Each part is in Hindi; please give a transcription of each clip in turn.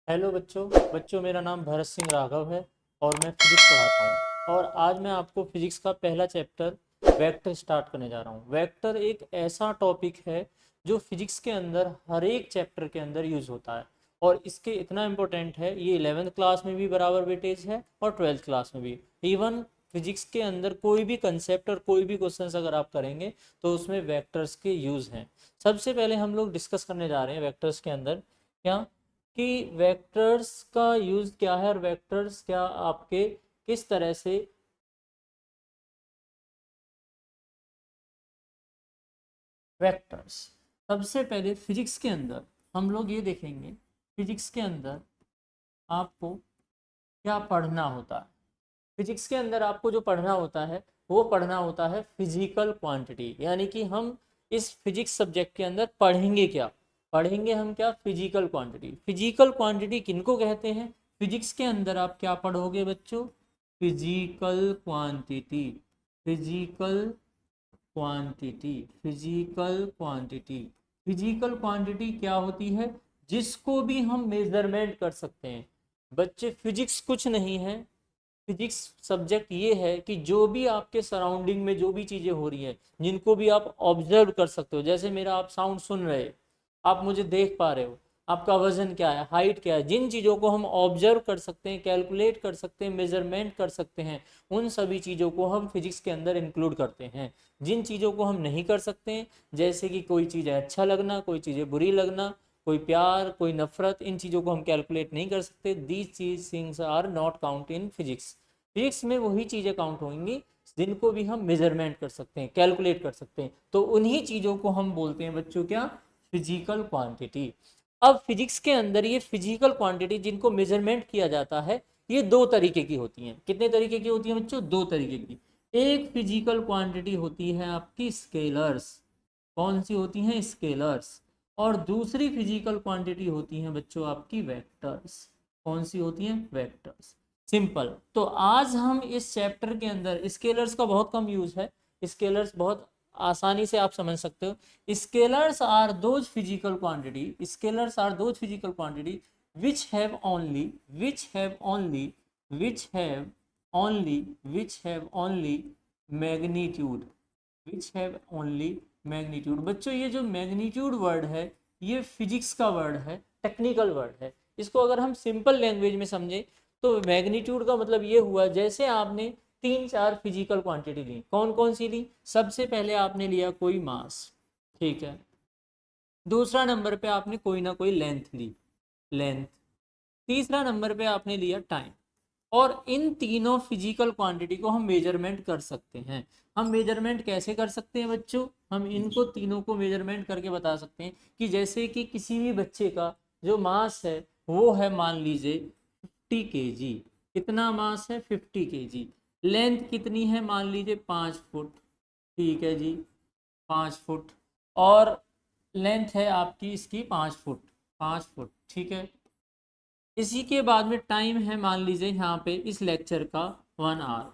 हेलो बच्चों मेरा नाम भरत सिंह राघव है और मैं फिजिक्स पढ़ाता हूँ। और आज मैं आपको फिजिक्स का पहला चैप्टर वेक्टर स्टार्ट करने जा रहा हूँ। वेक्टर एक ऐसा टॉपिक है जो फिजिक्स के अंदर हर एक चैप्टर के अंदर यूज़ होता है और इसके इतना इम्पोर्टेंट है, ये 11th क्लास में भी बराबर वेटेज है और 12th क्लास में भी। इवन फिजिक्स के अंदर कोई भी कंसेप्ट और कोई भी क्वेश्चंस अगर आप करेंगे तो उसमें वेक्टर्स के यूज़ हैं। सबसे पहले हम लोग डिस्कस करने जा रहे हैं वेक्टर्स के अंदर क्या कि वेक्टर्स का यूज क्या है और वेक्टर्स क्या आपके किस तरह से वेक्टर्स। सबसे पहले फिजिक्स के अंदर हम लोग ये देखेंगे, फिजिक्स के अंदर आपको क्या पढ़ना होता है। फिजिक्स के अंदर आपको जो पढ़ना होता है वो पढ़ना होता है फिजिकल क्वांटिटी, यानी कि हम इस फिजिक्स सब्जेक्ट के अंदर पढ़ेंगे क्या, पढ़ेंगे हम क्या, फिजिकल क्वांटिटी। फिजिकल क्वांटिटी किनको कहते हैं? फिजिक्स के अंदर आप क्या पढ़ोगे बच्चों? Physical quantity, physical quantity, physical quantity. Physical quantity क्या होती है? जिसको भी हम मेजरमेंट कर सकते हैं। बच्चे फिजिक्स कुछ नहीं है, फिजिक्स सब्जेक्ट ये है कि जो भी आपके सराउंडिंग में जो भी चीज़ें हो रही हैं जिनको भी आप ऑब्जर्व कर सकते हो, जैसे मेरा आप साउंड सुन रहे हो, आप मुझे देख पा रहे हो, आपका वजन क्या है, हाइट क्या है, जिन चीज़ों को हम ऑब्जर्व कर सकते हैं, कैलकुलेट कर सकते हैं, मेजरमेंट कर सकते हैं, उन सभी चीज़ों को हम फिजिक्स के अंदर इंक्लूड करते हैं। जिन चीज़ों को हम नहीं कर सकते हैं, जैसे कि कोई चीज़ अच्छा लगना, कोई चीज़ें बुरी लगना, कोई प्यार, कोई नफरत, इन चीज़ों को हम कैलकुलेट नहीं कर सकते। दीज चीज things are not count in physics. Physics में वही चीज़ें काउंट होंगी जिनको भी हम मेजरमेंट कर सकते हैं, कैलकुलेट कर सकते हैं, तो उन्हीं चीज़ों को हम बोलते हैं बच्चों क्या, फिजिकल क्वांटिटी। अब फिजिक्स के अंदर ये फिजिकल क्वांटिटी जिनको मेजरमेंट किया जाता है, ये दो तरीके की होती हैं। कितने तरीके की होती हैं बच्चों? दो तरीके की। एक फिजिकल क्वांटिटी होती है आपकी स्केलर्स। कौन सी होती हैं? स्केलर्स। और दूसरी फिजिकल क्वांटिटी होती हैं बच्चों आपकी वेक्टर्स। कौन सी होती हैं? वेक्टर्स। सिंपल। तो आज हम इस चैप्टर के अंदर स्केलर्स का बहुत कम यूज है, स्केलर्स बहुत आसानी से आप समझ सकते हो। Scalars are those physical quantity, scalars are those physical quantity which have only which have only which have only which have only magnitude, which have only magnitude। बच्चों ये जो मैग्नीट्यूड वर्ड है ये फिजिक्स का वर्ड है, टेक्निकल वर्ड है। इसको अगर हम सिंपल लैंग्वेज में समझे तो मैग्नीट्यूड का मतलब ये हुआ, जैसे आपने तीन चार फिजिकल क्वांटिटी ली, कौन कौन सी ली? सबसे पहले आपने लिया कोई मास, ठीक है। दूसरा नंबर पे आपने कोई ना कोई लेंथ ली, लेंथ। तीसरा नंबर पे आपने लिया टाइम। और इन तीनों फिजिकल क्वांटिटी को हम मेजरमेंट कर सकते हैं। हम मेजरमेंट कैसे कर सकते हैं बच्चों? हम इनको तीनों को मेजरमेंट करके बता सकते हैं कि जैसे कि किसी भी बच्चे का जो मास है वो है, मान लीजिए 50 kg। कितना मास है? 50 kg। लेंथ कितनी है? मान लीजिए 5 फुट, ठीक है जी, 5 फुट। और लेंथ है आपकी इसकी 5 फुट, 5 फुट, ठीक है। इसी के बाद में टाइम है, मान लीजिए यहाँ पे इस लेक्चर का 1 आवर,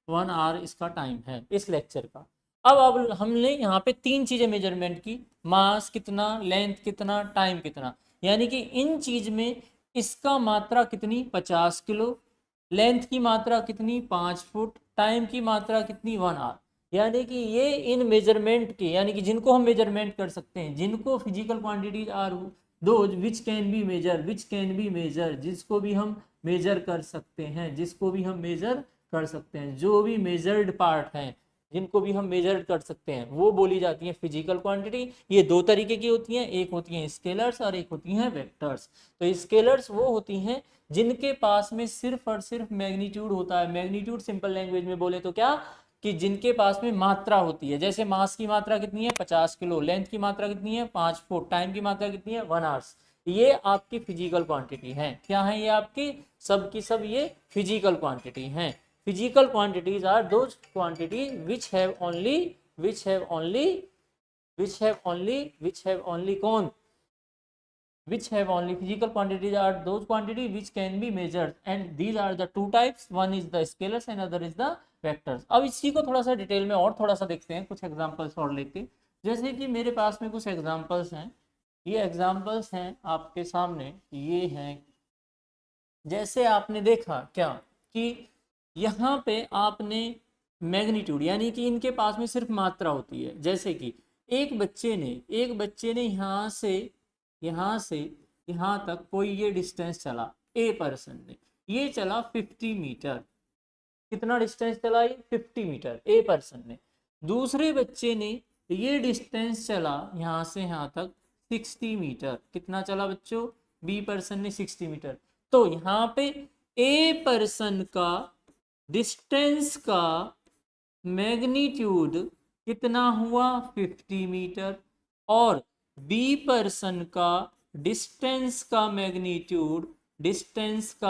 1 आवर इसका टाइम है इस लेक्चर का। अब हमने यहाँ पे तीन चीज़ें मेजरमेंट की, मास कितना, लेंथ कितना, टाइम कितना। यानी कि इन चीज़ में इसका मात्रा कितनी? 50 किलो। लेंथ की मात्रा कितनी? 5 फुट। टाइम की मात्रा कितनी? 1 आवर। यानी कि ये इन मेजरमेंट के, यानी कि जिनको हम मेजरमेंट कर सकते हैं, जिनको physical quantities are those which can be measure, which can be measure, जिसको भी हम मेजर कर सकते हैं, जिसको भी हम मेजर कर सकते हैं, जो भी मेजर्ड पार्ट हैं जिनको भी हम मेजर कर सकते हैं, वो बोली जाती है फिजिकल क्वांटिटी। ये दो तरीके की होती हैं, एक होती हैं स्केलर्स और एक होती हैं वेक्टर्स। तो स्केलर्स वो होती हैं जिनके पास में सिर्फ और सिर्फ मैग्नीट्यूड होता है। मैग्नीट्यूड सिंपल लैंग्वेज में बोले तो क्या, कि जिनके पास में मात्रा होती है। जैसे मास की मात्रा कितनी है? 50 किलो। लेंथ की मात्रा कितनी है? 5 फुट। टाइम की मात्रा कितनी है? 1 आवर्स। ये आपकी फिजिकल क्वांटिटी है। क्या है ये आपकी? सब की सब ये फिजिकल क्वांटिटी हैं। Physical quantities are those quantity which have only, which have only, which have only, which have only कौन, which have only, physical quantities are those quantity which can be measured, and these are the two types, one is the scalars and other is the vectors। अब इसी को थोड़ा सा डिटेल में और थोड़ा सा देखते हैं, कुछ एग्जांपल्स और लेके। जैसे कि मेरे पास में कुछ एग्जांपल्स हैं ये एग्जाम्पल्स हैं आपके सामने, ये हैं। जैसे आपने देखा क्या कि यहाँ पे आपने मैग्नीट्यूड यानी कि इनके पास में सिर्फ मात्रा होती है। जैसे कि एक बच्चे ने यहाँ से यहाँ तक कोई ये डिस्टेंस चला, ए पर्सन ने, ये चला 50 मीटर। कितना डिस्टेंस चला ये? 50 मीटर ए पर्सन ने। दूसरे बच्चे ने ये डिस्टेंस चला यहाँ से यहाँ तक 60 मीटर। कितना चला बच्चों? बी पर्सन ने 60 मीटर। तो यहाँ पे ए पर्सन का डिस्टेंस का मैग्नीट्यूड कितना हुआ? 50 मीटर। और बी पर्सन का डिस्टेंस का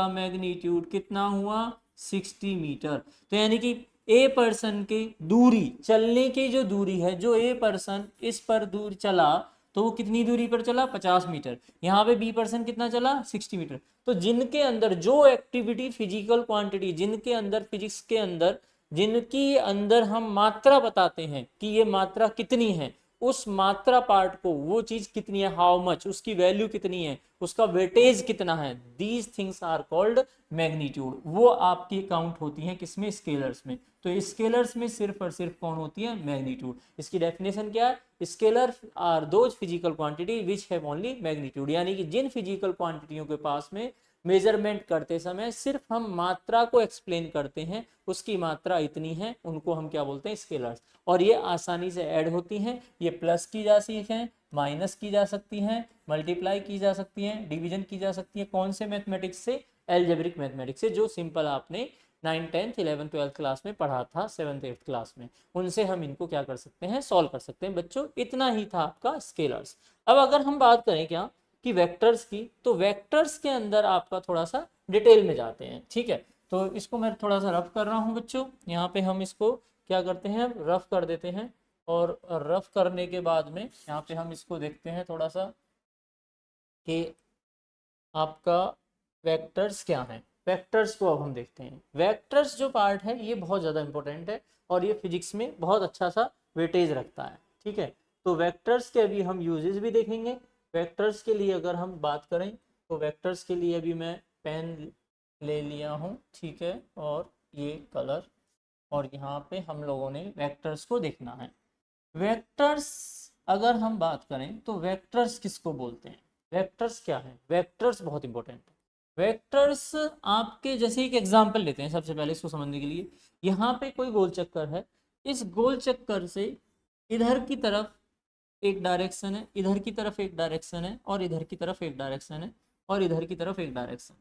मैग्नीट्यूड कितना हुआ? 60 मीटर। तो यानी कि ए पर्सन की दूरी, चलने की जो दूरी है, जो ए पर्सन इस पर दूर चला तो वो कितनी दूरी पर चला? 50 मीटर। यहाँ पे बी पर्सन कितना चला? 60 मीटर। तो जिनके अंदर जो एक्टिविटी, फिजिकल क्वांटिटी, जिनके अंदर फिजिक्स के अंदर जिनकी अंदर हम मात्रा बताते हैं कि ये मात्रा कितनी है, उस मात्रा पार्ट को, वो चीज कितनी है, हाउ मच, उसकी वैल्यू कितनी है, उसका वेटेज कितना है, these things are called magnitude. वो आपकी काउंट होती हैं किसमें? स्केलर्स में। तो स्केलर्स में सिर्फ और सिर्फ कौन होती है? मैग्नीट्यूड। इसकी डेफिनेशन क्या है? Scalar are those physical quantity which have only magnitude. यानी कि जिन फिजिकल क्वांटिटियों के पास में मेजरमेंट करते समय सिर्फ हम मात्रा को एक्सप्लेन करते हैं, उसकी मात्रा इतनी है, उनको हम क्या बोलते हैं? स्केलर्स। और ये आसानी से ऐड होती हैं, ये प्लस की जा सकती हैं, माइनस की जा सकती हैं, मल्टीप्लाई की जा सकती हैं, डिवीजन की जा सकती है। कौन से मैथमेटिक्स से? एल्जेब्रिक मैथमेटिक्स से, जो सिंपल आपने 9, 10, 11, 12 क्लास में पढ़ा था, 7th 8th क्लास में, उनसे हम इनको क्या कर सकते हैं? सॉल्व कर सकते हैं। बच्चों इतना ही था आपका स्केलर्स। अब अगर हम बात करें क्या कि वेक्टर्स की, तो वेक्टर्स के अंदर आपका थोड़ा सा डिटेल में जाते हैं। ठीक है, तो इसको मैं थोड़ा सा रफ कर रहा हूँ बच्चों। यहाँ पे हम इसको क्या करते हैं? रफ कर देते हैं। और रफ करने के बाद में यहाँ पे हम इसको देखते हैं थोड़ा सा कि आपका वेक्टर्स क्या हैं। वेक्टर्स को अब हम देखते हैं। वेक्टर्स जो पार्ट है ये बहुत ज़्यादा इंपॉर्टेंट है और ये फिजिक्स में बहुत अच्छा सा वेटेज रखता है। ठीक है, तो वेक्टर्स के अभी हम यूजेस भी देखेंगे। वेक्टर्स के लिए अगर हम बात करें तो वेक्टर्स के लिए अभी मैं पेन ले लिया हूँ। ठीक है, और ये कलर, और यहाँ पे हम लोगों ने वेक्टर्स को देखना है। वेक्टर्स अगर हम बात करें तो वेक्टर्स किसको बोलते हैं? वेक्टर्स क्या है? वेक्टर्स बहुत इंपॉर्टेंट है। वेक्टर्स आपके, जैसे एक एग्जांपल लेते हैं सबसे पहले इसको समझने के लिए। यहाँ पे कोई गोल चक्कर है, इस गोल चक्कर से इधर की तरफ एक डायरेक्शन है, इधर की तरफ एक डायरेक्शन है, और इधर की तरफ एक डायरेक्शन है, और इधर की तरफ एक डायरेक्शन।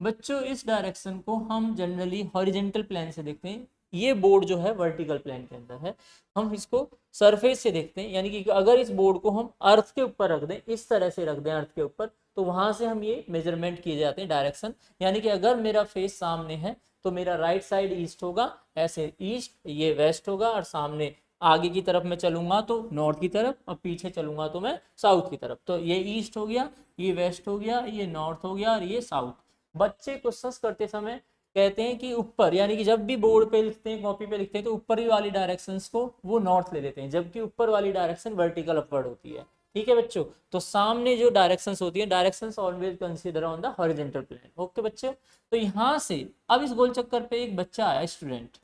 बच्चों इस डायरेक्शन को हम जनरली हॉरिजेंटल प्लेन से देखते हैं। ये बोर्ड जो है वर्टिकल प्लेन के अंदर है, हम इसको सरफेस से देखते हैं। यानी कि अगर इस बोर्ड को हम अर्थ के ऊपर रख दें, इस तरह से रख दें अर्थ के ऊपर, तो वहां से हम ये मेजरमेंट किए जाते हैं डायरेक्शन। यानी कि अगर मेरा फेस सामने है तो मेरा राइट साइड ईस्ट होगा, ऐसे ईस्ट, ये वेस्ट होगा, और सामने आगे की तरफ मैं चलूंगा तो नॉर्थ की तरफ, और पीछे चलूंगा तो मैं साउथ की तरफ। तो ये ईस्ट हो गया, ये वेस्ट हो गया, ये नॉर्थ हो गया, और ये साउथ। बच्चे क्वेश्चंस करते समय कहते हैं कि ऊपर, यानी कि जब भी बोर्ड पे लिखते हैं, कॉपी पे लिखते हैं, तो ऊपर वाली डायरेक्शंस को वो नॉर्थ ले लेते हैं, जबकि ऊपर वाली डायरेक्शन वर्टिकल अपवर्ड होती है। ठीक है बच्चों, तो सामने जो डायरेक्शंस होती है, directions always consider on the horizontal plane. Okay बच्चों, तो यहाँ से अब इस गोल चक्कर पे एक बच्चा आया, स्टूडेंट,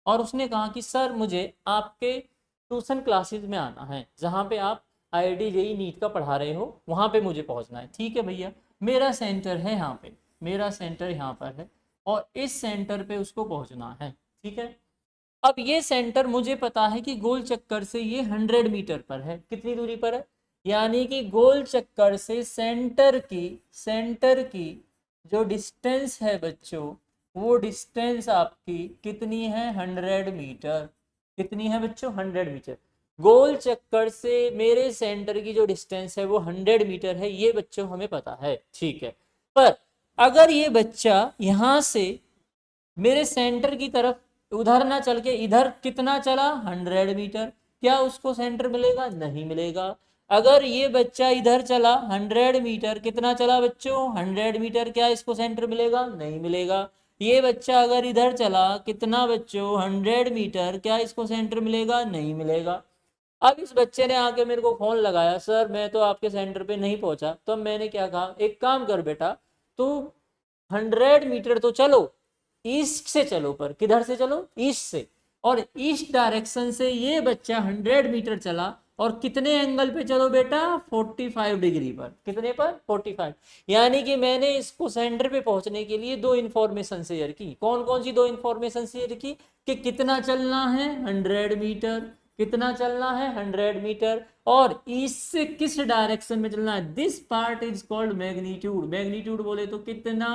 और उसने कहा कि सर मुझे आपके ट्यूशन क्लासेस में आना है, जहाँ पे आप IIT JEE नीट का पढ़ा रहे हो, वहाँ पे मुझे पहुँचना है। ठीक है भैया, मेरा सेंटर है यहाँ पे, मेरा सेंटर यहाँ पर है, और इस सेंटर पे उसको पहुँचना है। ठीक है, अब ये सेंटर मुझे पता है कि गोल चक्कर से ये 100 मीटर पर है। कितनी दूरी पर है? यानी कि गोल चक्कर से सेंटर की जो डिस्टेंस है बच्चों, वो डिस्टेंस आपकी कितनी है? 100 मीटर। कितनी है बच्चों? 100 मीटर। गोल चक्कर से मेरे सेंटर की जो डिस्टेंस है वो 100 मीटर है, ये बच्चों हमें पता है। ठीक है, पर अगर ये बच्चा यहाँ से मेरे सेंटर की तरफ उधर ना चल के इधर कितना चला? 100 मीटर, क्या उसको सेंटर मिलेगा? नहीं मिलेगा। अगर ये बच्चा इधर चला 100 मीटर, कितना चला बच्चों? 100 मीटर, क्या इसको सेंटर मिलेगा? नहीं मिलेगा। ये बच्चा अगर इधर चला कितना बच्चों? 100 मीटर, क्या इसको सेंटर मिलेगा? नहीं मिलेगा। अब इस बच्चे ने आके मेरे को फोन लगाया, सर मैं तो आपके सेंटर पे नहीं पहुंचा। तो मैंने क्या कहा, एक काम कर बेटा, तू 100 मीटर तो चलो, ईस्ट से चलो, पर किधर से चलो, ईस्ट से। और ईस्ट डायरेक्शन से ये बच्चा 100 मीटर चला, और कितने एंगल पे चलो बेटा, 45 डिग्री पर। कितने पर, 45। यानी कि मैंने इसको सेंटर पे पहुंचने के लिए दो इंफॉर्मेशन शेयर की। कौन कौन सी दो इंफॉर्मेशन शेयर की, कि कितना चलना है 100 मीटर, कितना चलना है 100 मीटर, और ईस्ट से किस डायरेक्शन में चलना है। This part is called magnitude. Magnitude बोले तो कितना,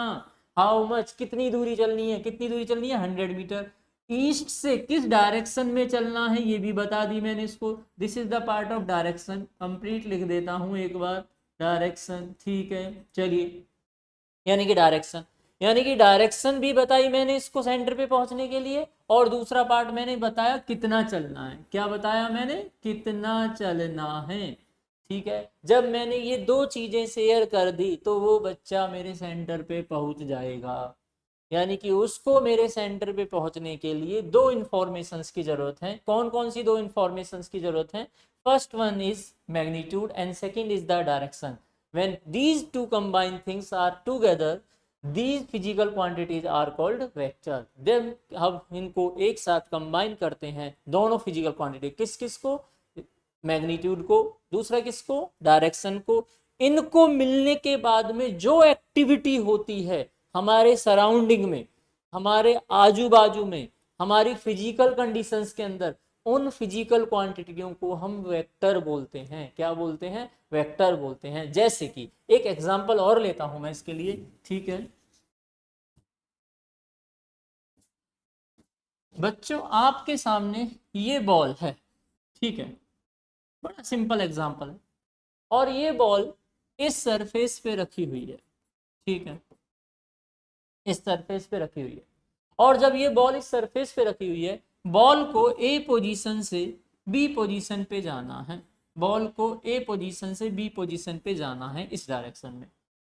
हाउ मच, कितनी दूरी चलनी है, कितनी दूरी चलनी है 100 मीटर। ईस्ट से किस डायरेक्शन में चलना है ये भी बता दी मैंने इसको। This is the part of direction, complete लिख देता हूं एक बार, डायरेक्शन, ठीक है। चलिए, यानी कि डायरेक्शन भी बताई मैंने इसको सेंटर पे पहुंचने के लिए, और दूसरा पार्ट मैंने बताया कितना चलना है। क्या बताया मैंने, कितना चलना है। ठीक है, जब मैंने ये दो चीजें शेयर कर दी तो वो बच्चा मेरे सेंटर पे पहुंच जाएगा। यानी कि उसको मेरे सेंटर पे पहुंचने के लिए दो इंफॉर्मेशंस की जरूरत है। कौन कौन सी दो इंफॉर्मेशंस की जरूरत है, first one is magnitude and second is the direction. When these two combined things are together, these physical quantities are called vector. Then हम इनको एक साथ कंबाइन करते हैं, दोनों फिजिकल क्वांटिटी, किस किस को, मैग्नीट्यूड को, दूसरा किसको, डायरेक्शन को। इनको मिलने के बाद में जो एक्टिविटी होती है हमारे सराउंडिंग में, हमारे आजू बाजू में, हमारी फिजिकल कंडीशंस के अंदर, उन फिजिकल क्वांटिटियों को हम वेक्टर बोलते हैं। क्या बोलते हैं, वेक्टर बोलते हैं। जैसे कि एक एग्जांपल और लेता हूं मैं इसके लिए, ठीक है बच्चों, आपके सामने ये बॉल है, ठीक है, बड़ा सिंपल एग्जांपल है, और ये बॉल इस सरफेस पे रखी हुई है, ठीक है, इस सरफेस पे रखी हुई है। और जब ये बॉल इस सरफेस पे रखी हुई है, बॉल को ए पोजीशन से बी पोजीशन पे जाना है, बॉल को ए पोजीशन से बी पोजीशन पे जाना है, इस डायरेक्शन में।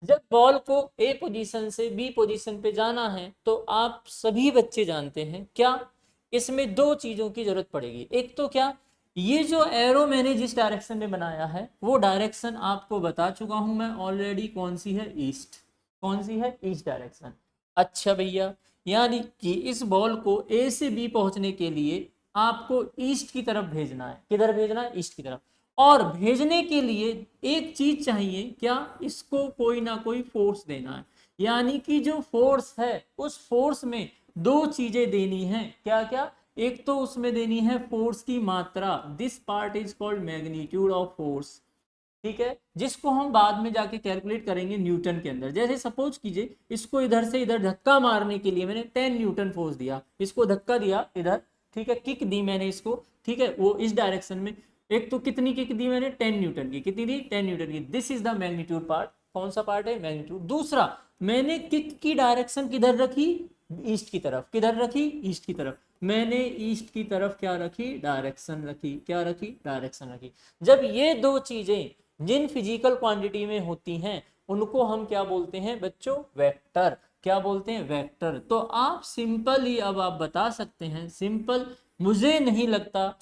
जब बॉल को ए पोजीशन से बी पोजीशन पे जाना है तो आप सभी बच्चे जानते हैं क्या, इसमें दो चीजों की जरूरत पड़ेगी। एक तो क्या, ये जो एरो मैंने जिस डायरेक्शन में बनाया है वो डायरेक्शन आपको बता चुका हूं मैं ऑलरेडी, कौन सी है, ईस्ट। कौन सी है, ईस्ट डायरेक्शन। अच्छा भैया, यानी कि इस बॉल को ए से बी पहुंचने के लिए आपको ईस्ट की तरफ भेजना है। किधर भेजना है, ईस्ट की तरफ। और भेजने के लिए एक चीज चाहिए, क्या, इसको कोई ना कोई फोर्स देना है। यानी कि जो फोर्स है उस फोर्स में दो चीजें देनी है। क्या क्या, एक तो उसमें देनी है फोर्स की मात्रा, this part is called magnitude of force, ठीक है, जिसको हम बाद में जाके कैलकुलेट करेंगे न्यूटन के अंदर। जैसे सपोज कीजिए इसको इधर से इधर धक्का मारने के लिए मैंने 10 न्यूटन फोर्स दिया, इसको धक्का दिया इधर, ठीक है, किक दी मैंने इसको, ठीक है, वो इस डायरेक्शन में। एक तो कितनी किक दी मैंने, 10 न्यूटन की, कितनी दी, 10 न्यूटन की। This is the magnitude part. कौन सा पार्ट है, मैग्नीट्यूड। दूसरा, मैंने किक की डायरेक्शन किधर रखी, ईस्ट की तरफ। किधर रखी, ईस्ट की तरफ। मैंने ईस्ट की तरफ क्या रखी, डायरेक्शन रखी। क्या रखी, डायरेक्शन रखी। जब ये दो चीजें जिन फिजिकल क्वांटिटी में होती हैं उनको हम क्या बोलते हैं बच्चों, वेक्टर। क्या बोलते हैं, वेक्टर। तो आप सिंपल ही अब आप बता सकते हैं, सिंपल, मुझे नहीं लगता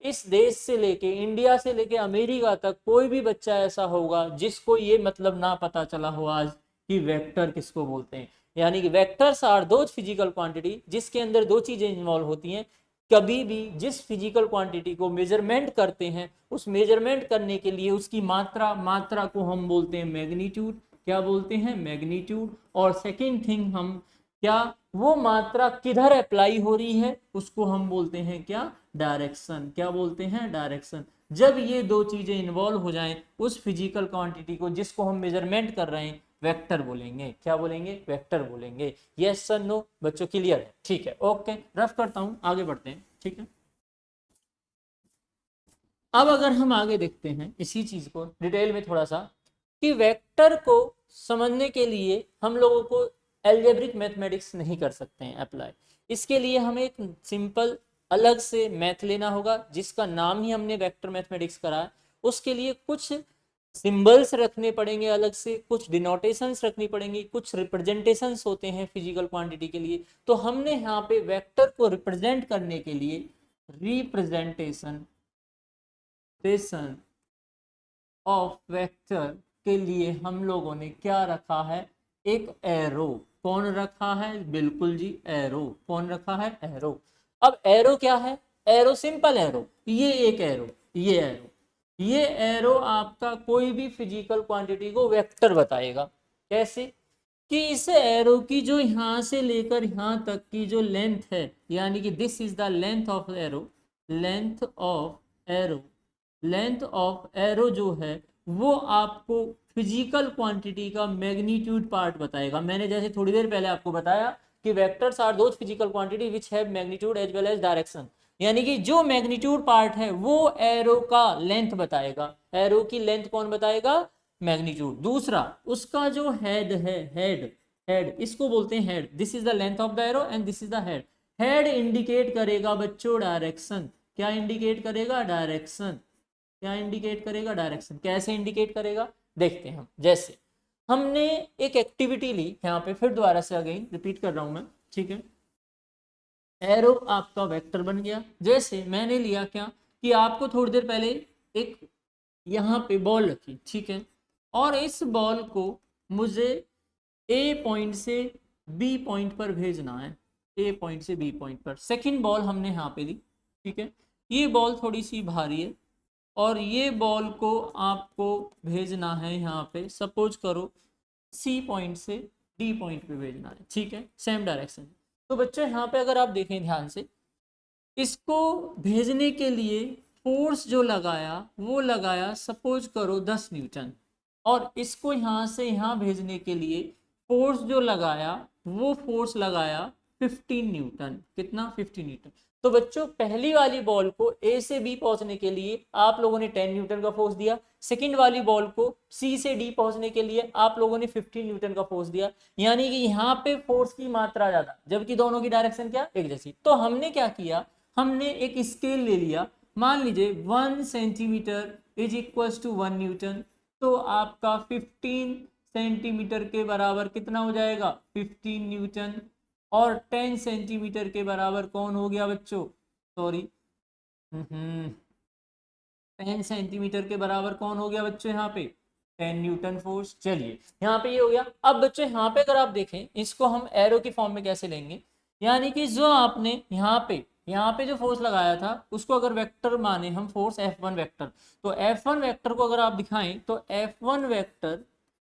इस देश से लेके, इंडिया से लेके अमेरिका तक कोई भी बच्चा ऐसा होगा जिसको ये मतलब ना पता चला हो आज कि वेक्टर किसको बोलते हैं। यानी कि vectors are those physical quantity जिसके अंदर दो चीजें इन्वॉल्व होती हैं। कभी भी जिस फिजिकल क्वांटिटी को मेजरमेंट करते हैं उस मेजरमेंट करने के लिए उसकी मात्रा को हम बोलते हैं मैग्नीट्यूड। क्या बोलते हैं, मैग्नीट्यूड। और सेकंड थिंग, हम क्या, वो मात्रा किधर अप्लाई हो रही है उसको हम बोलते हैं क्या, डायरेक्शन। क्या बोलते हैं, डायरेक्शन। जब ये दो चीजें इन्वॉल्व हो जाएं उस फिजिकल क्वांटिटी को जिसको हम मेजरमेंट कर रहे हैं वेक्टर बोलेंगे। क्या बोलेंगे, वेक्टर बोलेंगे। यस सर, नो बच्चों, क्लियर है, ठीक है, ओके, रफ करता हूं, आगे बढ़ते हैं, ठीक है। अब अगर हम आगे देखते हैं इसी चीज को डिटेल में थोड़ा सा, कि वेक्टर को समझने के लिए हम लोगों को एल्जेब्रिक मैथमेटिक्स नहीं कर सकते हैं अप्लाई। इसके लिए हमें एक सिंपल अलग से मैथ लेना होगा जिसका नाम ही हमने वेक्टर मैथमेटिक्स करा है। उसके लिए कुछ सिंबल्स रखने पड़ेंगे अलग से, कुछ डिनोटेशंस रखनी पड़ेंगी, कुछ रिप्रेजेंटेशंस होते हैं फिजिकल क्वांटिटी के लिए। तो हमने यहाँ पे वेक्टर को रिप्रेजेंट करने के लिए रिप्रेजेंटेशन रोटेशन ऑफ वेक्टर के लिए हम लोगों ने क्या रखा है, एक एरो। कौन रखा है, बिल्कुल जी एरो। कौन रखा है, एरो। अब एरो क्या है, एरो सिंपल एरो, ये एक एरो, ये एरो, ये एरो आपका कोई भी फिजिकल क्वांटिटी को वेक्टर बताएगा। कैसे, कि इस एरो की जो यहां से लेकर यहां तक की जो लेंथ है, यानी कि this is the length of arrow, length of arrow, length of arrow जो है वो आपको फिजिकल क्वांटिटी का मैग्नीट्यूड पार्ट बताएगा। मैंने जैसे थोड़ी देर पहले आपको बताया कि vectors are those physical quantity which have magnitude as well as direction, यानी कि जो मैग्नीट्यूड पार्ट है वो एरो का लेंथ बताएगा। एरो की लेंथ कौन बताएगा, मैग्नीट्यूड। दूसरा उसका जो हेड है, हेड, हेड इसको बोलते हैं head, this is the length of the arrow and this is the head. Head indicate करेगा बच्चों डायरेक्शन। क्या इंडिकेट करेगा, डायरेक्शन। क्या इंडिकेट करेगा, डायरेक्शन। कैसे इंडिकेट करेगा, देखते हैं हम। जैसे हमने एक एक्टिविटी ली यहाँ पे, फिर दोबारा से अगेन रिपीट कर रहा हूं मैं, ठीक है। एरो आपका वेक्टर बन गया। जैसे मैंने लिया क्या, कि आपको थोड़ी देर पहले एक यहाँ पे बॉल रखी, ठीक है, और इस बॉल को मुझे ए पॉइंट से बी पॉइंट पर भेजना है, ए पॉइंट से बी पॉइंट पर। सेकंड बॉल हमने यहाँ पे दी, ठीक है। ये बॉल थोड़ी सी भारी है और ये बॉल को आपको भेजना है यहाँ पे, सपोज करो सी पॉइंट से डी पॉइंट पे भेजना है, ठीक है, सेम डायरेक्शन। तो बच्चों यहाँ पे अगर आप देखें ध्यान से, इसको भेजने के लिए फोर्स जो लगाया वो लगाया सपोज करो 10 न्यूटन, और इसको यहाँ से यहाँ भेजने के लिए फोर्स जो लगाया वो फोर्स लगाया 15 न्यूटन। कितना, 15 न्यूटन। तो बच्चों पहली वाली बॉल को ए से बी पहुंचने के लिए आप लोगों ने 10 न्यूटन का फोर्स दिया, सेकंड वाली बॉल को सी से डी पहुंचने के लिए आप लोगों ने 15 न्यूटन का फोर्स दिया, यानी कि यहाँ पे फोर्स की मात्रा ज्यादा, जबकि दोनों की डायरेक्शन क्या, एक जैसी। तो हमने क्या किया, हमने एक स्केल ले लिया, मान लीजिए 1 centimetre is equal to 1 newton, तो आपका 15 सेंटीमीटर के बराबर कितना हो जाएगा, 15 न्यूटन। और 10 सेंटीमीटर के बराबर कौन हो गया बच्चों, सॉरी 10 सेंटीमीटर के बराबर कौन हो गया बच्चों, यहाँ पे 10 न्यूटन फोर्स। चलिए यहाँ पे ये हो गया। अब बच्चों यहाँ पे अगर आप देखें, इसको हम एरो की फॉर्म में कैसे लेंगे, यानी कि जो आपने यहाँ पे जो फोर्स लगाया था उसको अगर वेक्टर माने हम, फोर्स F1 वेक्टर, तो F1 वेक्टर को अगर आप दिखाएं तो F1 वेक्टर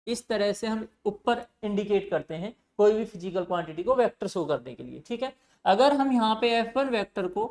इस तरह से हम ऊपर इंडिकेट करते हैं कोई भी फिजिकल क्वांटिटी को वेक्टर शो करने के लिए, ठीक है। अगर हम यहाँ पे F1 वेक्टर को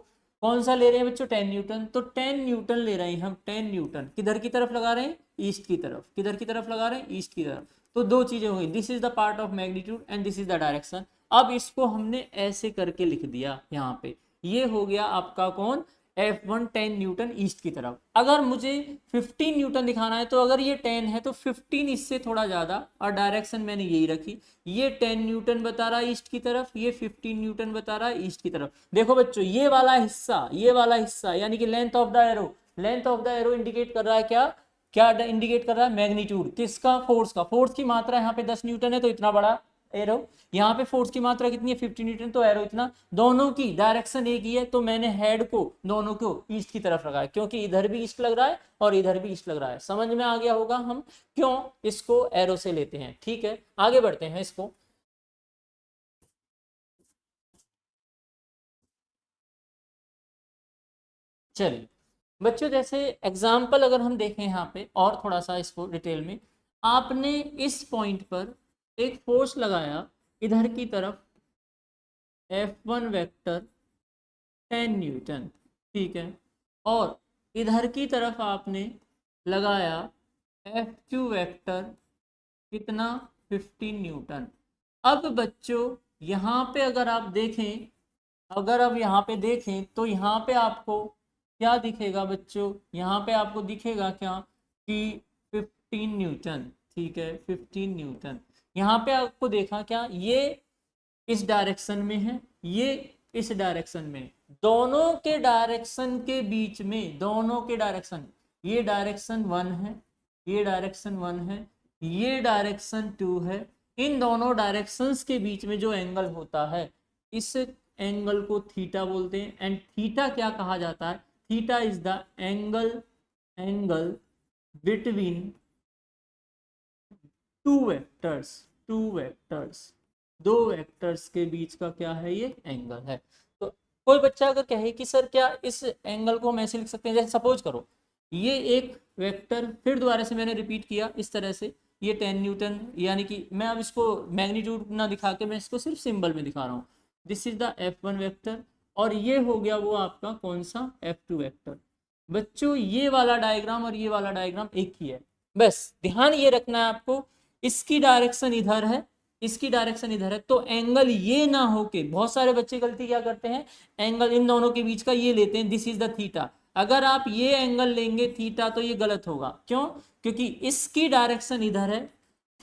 कौन सा ले रहे हैं बच्चों, 10 न्यूटन, तो 10 न्यूटन ले रहे हैं हम, 10 न्यूटन किधर की तरफ लगा रहे हैं, ईस्ट की तरफ। किधर की तरफ लगा रहे हैं, ईस्ट की तरफ। तो दो चीजें हो गई, this is the part of magnitude and this is the direction. अब इसको हमने ऐसे करके लिख दिया यहाँ पे, ये हो गया आपका कौन, F1 10 न्यूटन ईस्ट की तरफ। अगर मुझे 15 न्यूटन दिखाना है तो अगर ये 10 है तो 15 इससे थोड़ा ज़्यादा, और डायरेक्शन मैंने यही रखी, ये 10 न्यूटन बता रहा है ईस्ट की तरफ, ये 15 न्यूटन बता रहा है ईस्ट की तरफ। देखो बच्चों ये वाला हिस्सा, ये वाला हिस्सा यानी कि length of the arrow, length of the arrow indicate कर रहा है क्या, क्या इंडिकेट कर रहा है, मैग्नीट्यूड किसका, फोर्स का। फोर्स की मात्रा यहाँ पे 10 न्यूटन है तो इतना बड़ा एरो, यहाँ पे फोर्स की मात्रा कितनी है, 50 न्यूटन, तो एरो इतना। दोनों की डायरेक्शन एक ही है, तो मैंने हेड को दोनों को ईस्ट की तरफ लगाया, क्योंकि इधर भी ईस्ट लग रहा है और इधर भी ईस्ट लग रहा है। समझ में आ गया होगा हम क्यों इसको एरो से लेते हैं, ठीक है। आगे बढ़ते हैं इसको। चलिए बच्चों, जैसे एग्जाम्पल अगर हम देखें यहाँ पे और थोड़ा सा इसको डिटेल में, आपने इस पॉइंट पर एक फोर्स लगाया इधर की तरफ, F1 वेक्टर 10 न्यूटन, ठीक है, और इधर की तरफ आपने लगाया F2 वेक्टर कितना, 15 न्यूटन। अब बच्चों यहाँ पे अगर आप देखें, अगर अब यहाँ पे देखें तो यहाँ पे आपको क्या दिखेगा बच्चों, यहाँ पे आपको दिखेगा क्या कि 15 न्यूटन, ठीक है, 15 न्यूटन। यहाँ पे आपको देखा क्या, ये इस डायरेक्शन में है, ये इस डायरेक्शन में, दोनों के डायरेक्शन के बीच में, दोनों के डायरेक्शन, ये डायरेक्शन 1 है, ये डायरेक्शन 1 है, ये डायरेक्शन 2 है। इन दोनों डायरेक्शंस के बीच में जो एंगल होता है इस एंगल को थीटा बोलते हैं। एंड थीटा क्या कहा जाता है, theta is the angle angle between two vectors, दो वेक्टर्स के बीच का क्या है, ये एंगल है। तो कोई बच्चा अगर कहे कि सर क्या इस एंगल को हम ऐसे लिख सकते हैं, जैसे सपोज करो ये एक वेक्टर, फिर दोबारा से मैंने रिपीट किया इस तरह से, ये 10 न्यूटन, यानी कि मैं अब इसको मैग्नीट्यूड ना दिखा के मैं इसको सिर्फ सिंबल में दिखा रहा हूँ। This is the F1 vector, और ये हो गया वो आपका कौन सा, F2 वेक्टर। बच्चों ये वाला डायग्राम और ये वाला डायग्राम एक ही है, बस ध्यान ये रखना है आपको, इसकी डायरेक्शन इधर है, इसकी डायरेक्शन इधर है, तो एंगल ये ना हो के, बहुत सारे बच्चे गलती क्या करते हैं, एंगल इन दोनों के बीच का ये लेते हैं, दिस इज द थीटा। अगर आप ये एंगल लेंगे थीटा तो ये गलत होगा, क्यों, क्योंकि इसकी डायरेक्शन इधर है,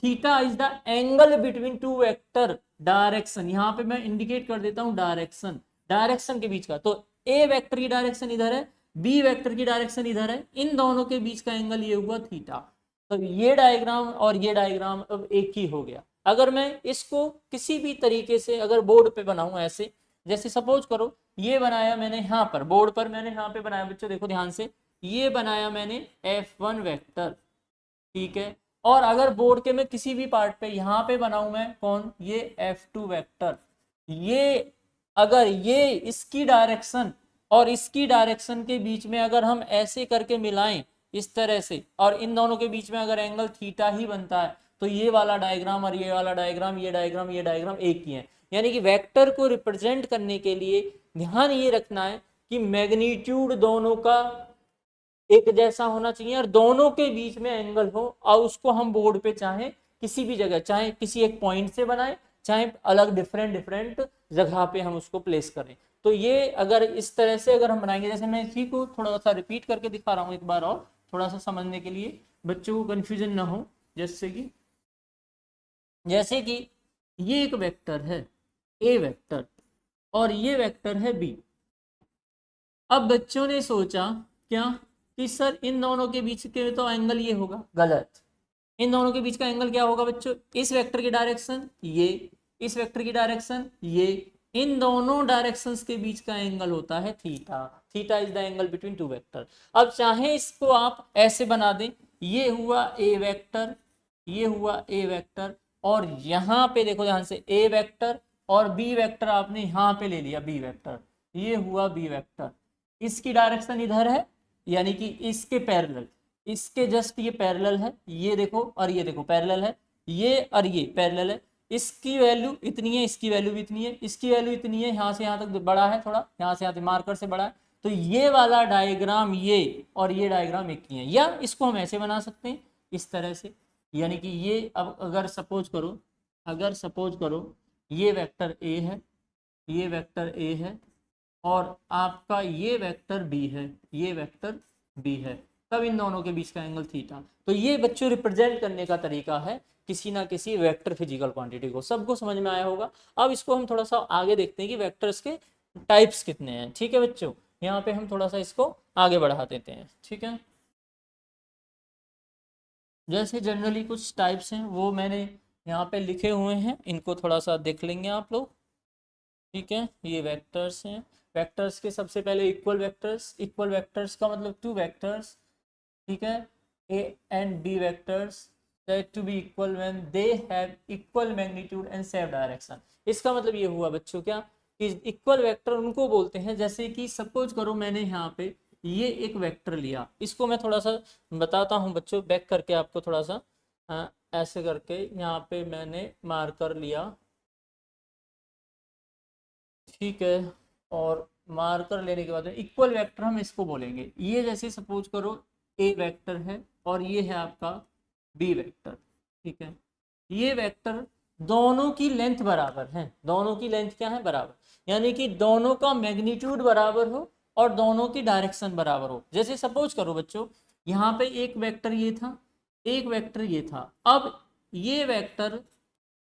theta is the angle between two vector, direction यहां पे मैं इंडिकेट कर देता हूं, डायरेक्शन के बीच का, तो ए वेक्टर की डायरेक्शन इधर है, बी वेक्टर की डायरेक्शन इधर है, इन दोनों के बीच का एंगल ये हुआ थीटा। तो ये डायग्राम और ये डायग्राम अब एक ही हो गया। अगर मैं इसको किसी भी तरीके से अगर बोर्ड पे बनाऊं ऐसे, जैसे सपोज करो ये बनाया मैंने यहाँ पर बोर्ड पर, मैंने यहाँ पे बनाया बच्चों देखो ध्यान से, ये बनाया मैंने F1 वेक्टर, ठीक है, और अगर बोर्ड के मैं किसी भी पार्ट पे यहाँ पे बनाऊं मैं कौन, ये F2 वेक्टर, ये अगर ये इसकी डायरेक्शन और इसकी डायरेक्शन के बीच में अगर हम ऐसे करके मिलाएं इस तरह से, और इन दोनों के बीच में अगर एंगल थीटा ही बनता है, तो ये वाला डायग्राम और ये वाला डायग्राम, ये डायग्राम एक ही है। यानी कि वेक्टर को रिप्रेजेंट करने के लिए ध्यान ये रखना है कि मैग्नीट्यूड दोनों का एक जैसा होना चाहिए, और दोनों के बीच में एंगल हो, और उसको हम बोर्ड पे चाहे किसी भी जगह, चाहे किसी एक पॉइंट से बनाए, चाहे अलग डिफरेंट जगह पे हम उसको प्लेस करें। तो ये अगर इस तरह से अगर हम बनाएंगे, जैसे मैं इसी को थोड़ा सा रिपीट करके दिखा रहा हूँ एक बार और, थोड़ा सा समझने के लिए, बच्चों को कंफ्यूजन ना हो। जैसे कि ये एक वेक्टर है ए वेक्टर, और ये वेक्टर है बी। अब बच्चों ने सोचा क्या कि सर इन दोनों के बीच के तो एंगल ये होगा, गलत। इन दोनों के बीच का एंगल क्या होगा बच्चों, इस वेक्टर की डायरेक्शन ये, इस वेक्टर की डायरेक्शन ये, इन दोनों डायरेक्शंस के बीच का एंगल होता है theta. Theta is the angle between two vector. अब चाहे इसको आप ऐसे बना दें, ये हुआ ए वेक्टर, ये हुआ ए वेक्टर, और यहां पे देखो ध्यान से ए वेक्टर और बी वेक्टर आपने यहां पे ले लिया, बी वेक्टर, ये हुआ बी वेक्टर, इसकी डायरेक्शन इधर है, यानी कि इसके पैरेलल, इसके जस्ट ये पैरेलल है, ये देखो और ये देखो पैरेलल है, ये और ये पैरेलल है, इसकी वैल्यू इतनी है, इसकी वैल्यू भी इतनी है, इसकी वैल्यू इतनी है, यहाँ से यहाँ तक बड़ा है थोड़ा, यहाँ से यहाँ तक मार्कर से बड़ा है, तो ये वाला डायग्राम ये और ये डायग्राम एक ही है। या इसको हम ऐसे बना सकते हैं इस तरह से, यानी कि ये अब अगर सपोज करो ये वेक्टर ए है, ये वेक्टर ए है, और आपका ये वेक्टर बी है, ये वेक्टर बी है, तब इन दोनों के बीच का एंगल थीटा। तो ये बच्चों रिप्रेजेंट करने का तरीका है किसी ना किसी वेक्टर फिजिकल क्वांटिटी को। सबको समझ में आया होगा। अब इसको हम थोड़ा सा आगे देखते हैं कि वेक्टर्स के टाइप्स कितने हैं। ठीक है बच्चों, यहाँ पे हम थोड़ा सा इसको आगे बढ़ा देते हैं। ठीक है, जैसे जनरली कुछ टाइप्स हैं वो मैंने यहाँ पे लिखे हुए हैं, इनको थोड़ा सा देख लेंगे आप लोग। ठीक है, ये वेक्टर्स हैं। वेक्टर्स के सबसे पहले इक्वल वेक्टर्स का मतलब टू वेक्टर्स, ठीक है, A and B vectors said to be equal when they have equal magnitude and same direction। इसका मतलब ये हुआ बच्चों क्या कि इक्वल वेक्टर उनको बोलते हैं, जैसे कि सपोज करो मैंने यहाँ पे ये एक वेक्टर लिया, इसको मैं थोड़ा सा बताता हूँ बच्चों, बैक करके आपको थोड़ा सा ऐसे करके यहाँ पे मैंने मार्कर लिया, ठीक है, और मार्कर लेने के बाद इक्वल वेक्टर हम इसको बोलेंगे। ये जैसे सपोज करो ए वेक्टर है और ये है आपका बी वेक्टर, ठीक है, ये वेक्टर दोनों की लेंथ बराबर है, दोनों की लेंथ क्या है, बराबर, यानी कि दोनों का मैग्नीट्यूड बराबर हो और दोनों की डायरेक्शन बराबर हो। जैसे सपोज करो बच्चों यहाँ पे एक वेक्टर ये था, एक वेक्टर ये था, अब ये वेक्टर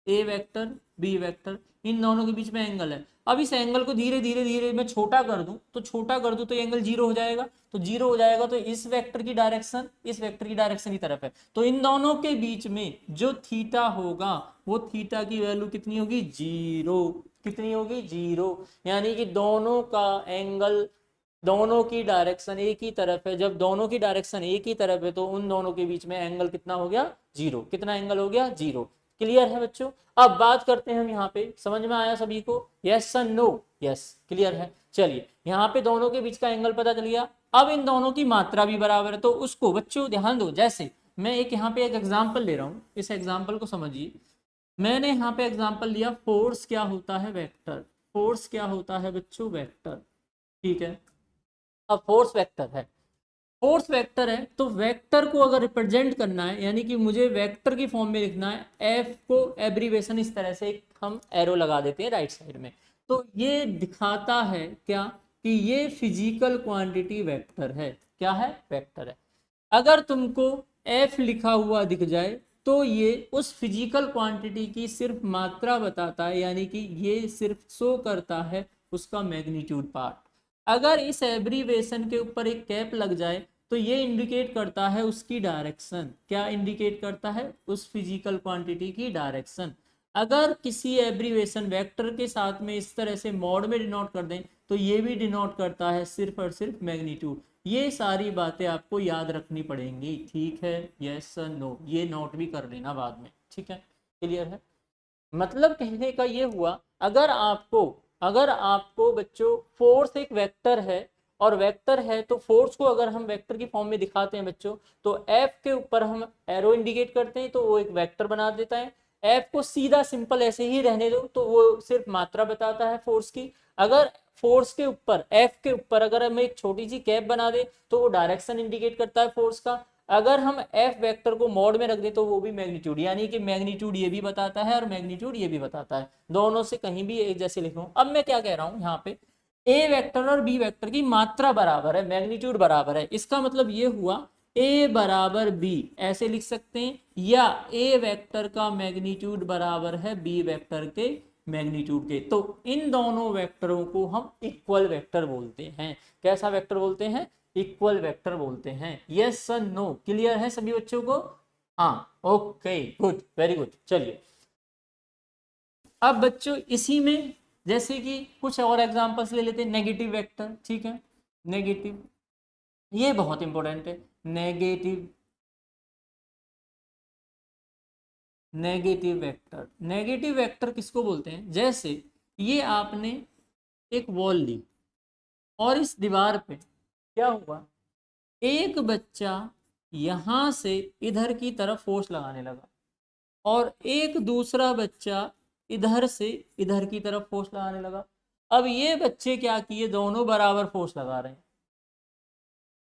ए वेक्टर बी वेक्टर, इन दोनों के बीच में एंगल है। अब इस एंगल को धीरे धीरे धीरे मैं छोटा कर दूं तो ये एंगल जीरो हो जाएगा, तो जीरो हो जाएगा तो इस वेक्टर की डायरेक्शन इस वेक्टर की डायरेक्शन की तरफ है, तो इन दोनों के बीच में जो थीटा होगा वो थीटा की वैल्यू कितनी होगी, जीरो। कितनी होगी, जीरो, यानी कि दोनों का एंगल दोनों की डायरेक्शन एक ही तरफ है, जब दोनों की डायरेक्शन एक ही तरफ है तो उन दोनों के बीच में एंगल कितना हो गया, जीरो। कितना एंगल हो गया, जीरो। क्लियर है बच्चों। अब बात करते हैं हम यहाँ पे, समझ में आया सभी को, यस और नो, यस क्लियर है। चलिए यहाँ पे दोनों के बीच का एंगल पता चल गया। अब इन दोनों की मात्रा भी बराबर है, तो उसको बच्चों ध्यान दो, जैसे मैं एक यहाँ पे एक एग्जाम्पल ले रहा हूँ, इस एग्जाम्पल को समझिए। मैंने यहाँ पे एग्जाम्पल लिया, फोर्स क्या होता है, वेक्टर। फोर्स क्या होता है बच्चों, वेक्टर। ठीक है, अब फोर्स वेक्टर है, फोर्स वेक्टर है, तो वेक्टर को अगर रिप्रेजेंट करना है, यानी कि मुझे वेक्टर की फॉर्म में लिखना है, एफ को एब्रीवेशन इस तरह से हम एरो लगा देते हैं राइट साइड में, तो ये दिखाता है क्या, कि ये फिजिकल क्वांटिटी वेक्टर है। क्या है, वेक्टर है। अगर तुमको एफ लिखा हुआ दिख जाए तो ये उस फिजिकल क्वांटिटी की सिर्फ मात्रा बताता है, यानी कि ये सिर्फ शो करता है उसका मैग्नीट्यूड पार्ट। अगर इस एब्रीवेशन के ऊपर एक कैप लग जाए तो ये इंडिकेट करता है उसकी डायरेक्शन। क्या इंडिकेट करता है, उस फिजिकल क्वांटिटी की डायरेक्शन। अगर किसी एब्रीवेशन वेक्टर के साथ में इस तरह से मॉड में डिनोट कर दें तो ये भी डिनोट करता है सिर्फ और सिर्फ मैग्नीट्यूड। ये सारी बातें आपको याद रखनी पड़ेंगी, ठीक है, यस नो, ये नोट भी कर लेना बाद में, ठीक है, क्लियर है। मतलब कहने का ये हुआ, अगर आपको बच्चों फोर्स एक वेक्टर है, और वेक्टर है तो फोर्स को अगर हम वेक्टर की फॉर्म में दिखाते हैं बच्चों, तो एफ के ऊपर हम एरो इंडिकेट करते हैं तो वो एक वेक्टर बना देता है। एफ को सीधा सिंपल ऐसे ही रहने दो तो वो सिर्फ मात्रा बताता है फोर्स की। अगर फोर्स के ऊपर, एफ के ऊपर अगर हम एक छोटी सी कैप बना दे तो वो डायरेक्शन इंडिकेट करता है फोर्स का। अगर हम एफ वेक्टर को मोड में रख दें तो वो भी मैग्नीट्यूड, यानी कि मैग्नीट्यूड ये भी बताता है और मैग्नीट्यूड ये भी बताता है, दोनों से कहीं भी एक जैसे लिखूं। अब मैं क्या कह रहा हूं यहाँ पे, ए वेक्टर और बी वेक्टर की मात्रा बराबर है, मैग्नीट्यूड बराबर है, इसका मतलब ये हुआ ए बराबर बी, ऐसे लिख सकते हैं, या ए वेक्टर का मैग्नीट्यूड बराबर है बी वेक्टर के मैग्नीट्यूड के। तो इन दोनों वेक्टरों को हम इक्वल वेक्टर बोलते हैं। कैसा वेक्टर बोलते हैं, इक्वल वेक्टर बोलते हैं। यस सर, नो, क्लियर है सभी बच्चों को। हाँ, ओके, गुड, वेरी गुड। चलिए अब बच्चों इसी में जैसे कि कुछ और एग्जांपल्स ले लेते हैं। नेगेटिव वेक्टर, ठीक है, नेगेटिव, ये बहुत इंपॉर्टेंट है। Negative, negative vector, negative vector किसको बोलते हैं, जैसे ये आपने एक वॉल ली और इस दीवार पे क्या हुआ, एक बच्चा यहां से इधर की तरफ फोर्स लगाने लगा और एक दूसरा बच्चा इधर से इधर की तरफ फोर्स लगाने लगा। अब ये बच्चे क्या किए, दोनों बराबर फोर्स लगा रहे हैं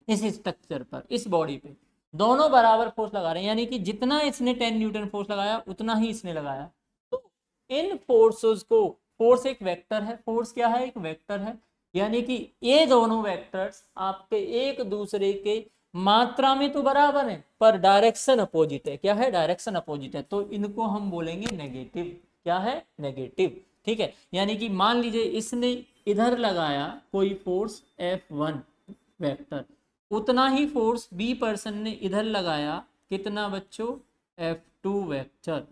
इस स्ट्रक्चर पर, इस बॉडी पे दोनों बराबर फोर्स लगा रहे हैं, यानी कि जितना इसने 10 न्यूटन फोर्स लगाया उतना ही इसने लगाया। तो इन फोर्सेस को, फोर्स एक वेक्टर है, फोर्स क्या है, एक वेक्टर है, यानी कि ये दोनों वेक्टर्स आपके एक दूसरे के मात्रा में तो बराबर है पर डायरेक्शन अपोजिट है। क्या है, डायरेक्शन अपोजिट है, तो इनको हम बोलेंगे नेगेटिव। क्या है, नेगेटिव, ठीक है। यानी कि मान लीजिए इसने इधर लगाया कोई फोर्स F1 वेक्टर, उतना ही फोर्स बी पर्सन ने इधर लगाया, कितना बच्चों, F2 वेक्टर,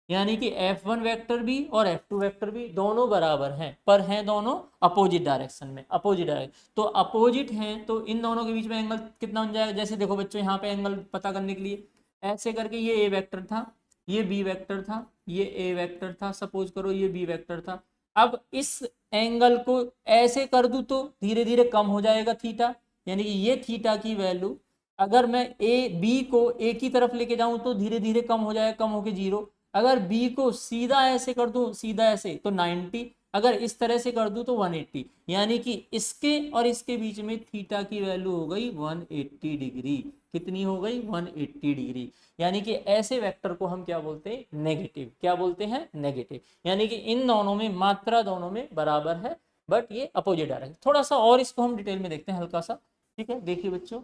यानी कि F1 वेक्टर भी और F2 वेक्टर भी दोनों बराबर हैं पर हैं दोनों अपोजिट डायरेक्शन में, अपोजिट डायरेक्शन। तो अपोजिट हैं तो इन दोनों के बीच में एंगल कितना बन जाएगा, जैसे देखो बच्चों यहाँ पे एंगल पता करने के लिए ऐसे करके, ये ए वेक्टर था, ये बी वेक्टर था, ये ए वेक्टर था, सपोज करो ये बी वेक्टर था। अब इस एंगल को ऐसे कर दूं तो धीरे धीरे कम हो जाएगा थीटा, यानी कि ये थीटा की वैल्यू, अगर मैं ए बी को ए की तरफ लेके जाऊं तो धीरे धीरे कम हो जाएगा, कम होके जीरो। अगर बी को सीधा ऐसे कर दूं, सीधा ऐसे, तो 90, अगर इस तरह से कर दूं तो 180, यानी कि इसके और इसके बीच में थीटा की वैल्यू हो गई 180 डिग्री। कितनी हो गई, 180 डिग्री। यानी कि ऐसे वेक्टर को हम क्या बोलते हैं, नेगेटिव। क्या बोलते हैं, नेगेटिव। यानी कि इन दोनों में मात्रा दोनों में बराबर है बट ये अपोजिट डायरेक्शन। थोड़ा सा और इसको हम डिटेल में देखते हैं हल्का सा, ठीक है। देखिए बच्चों,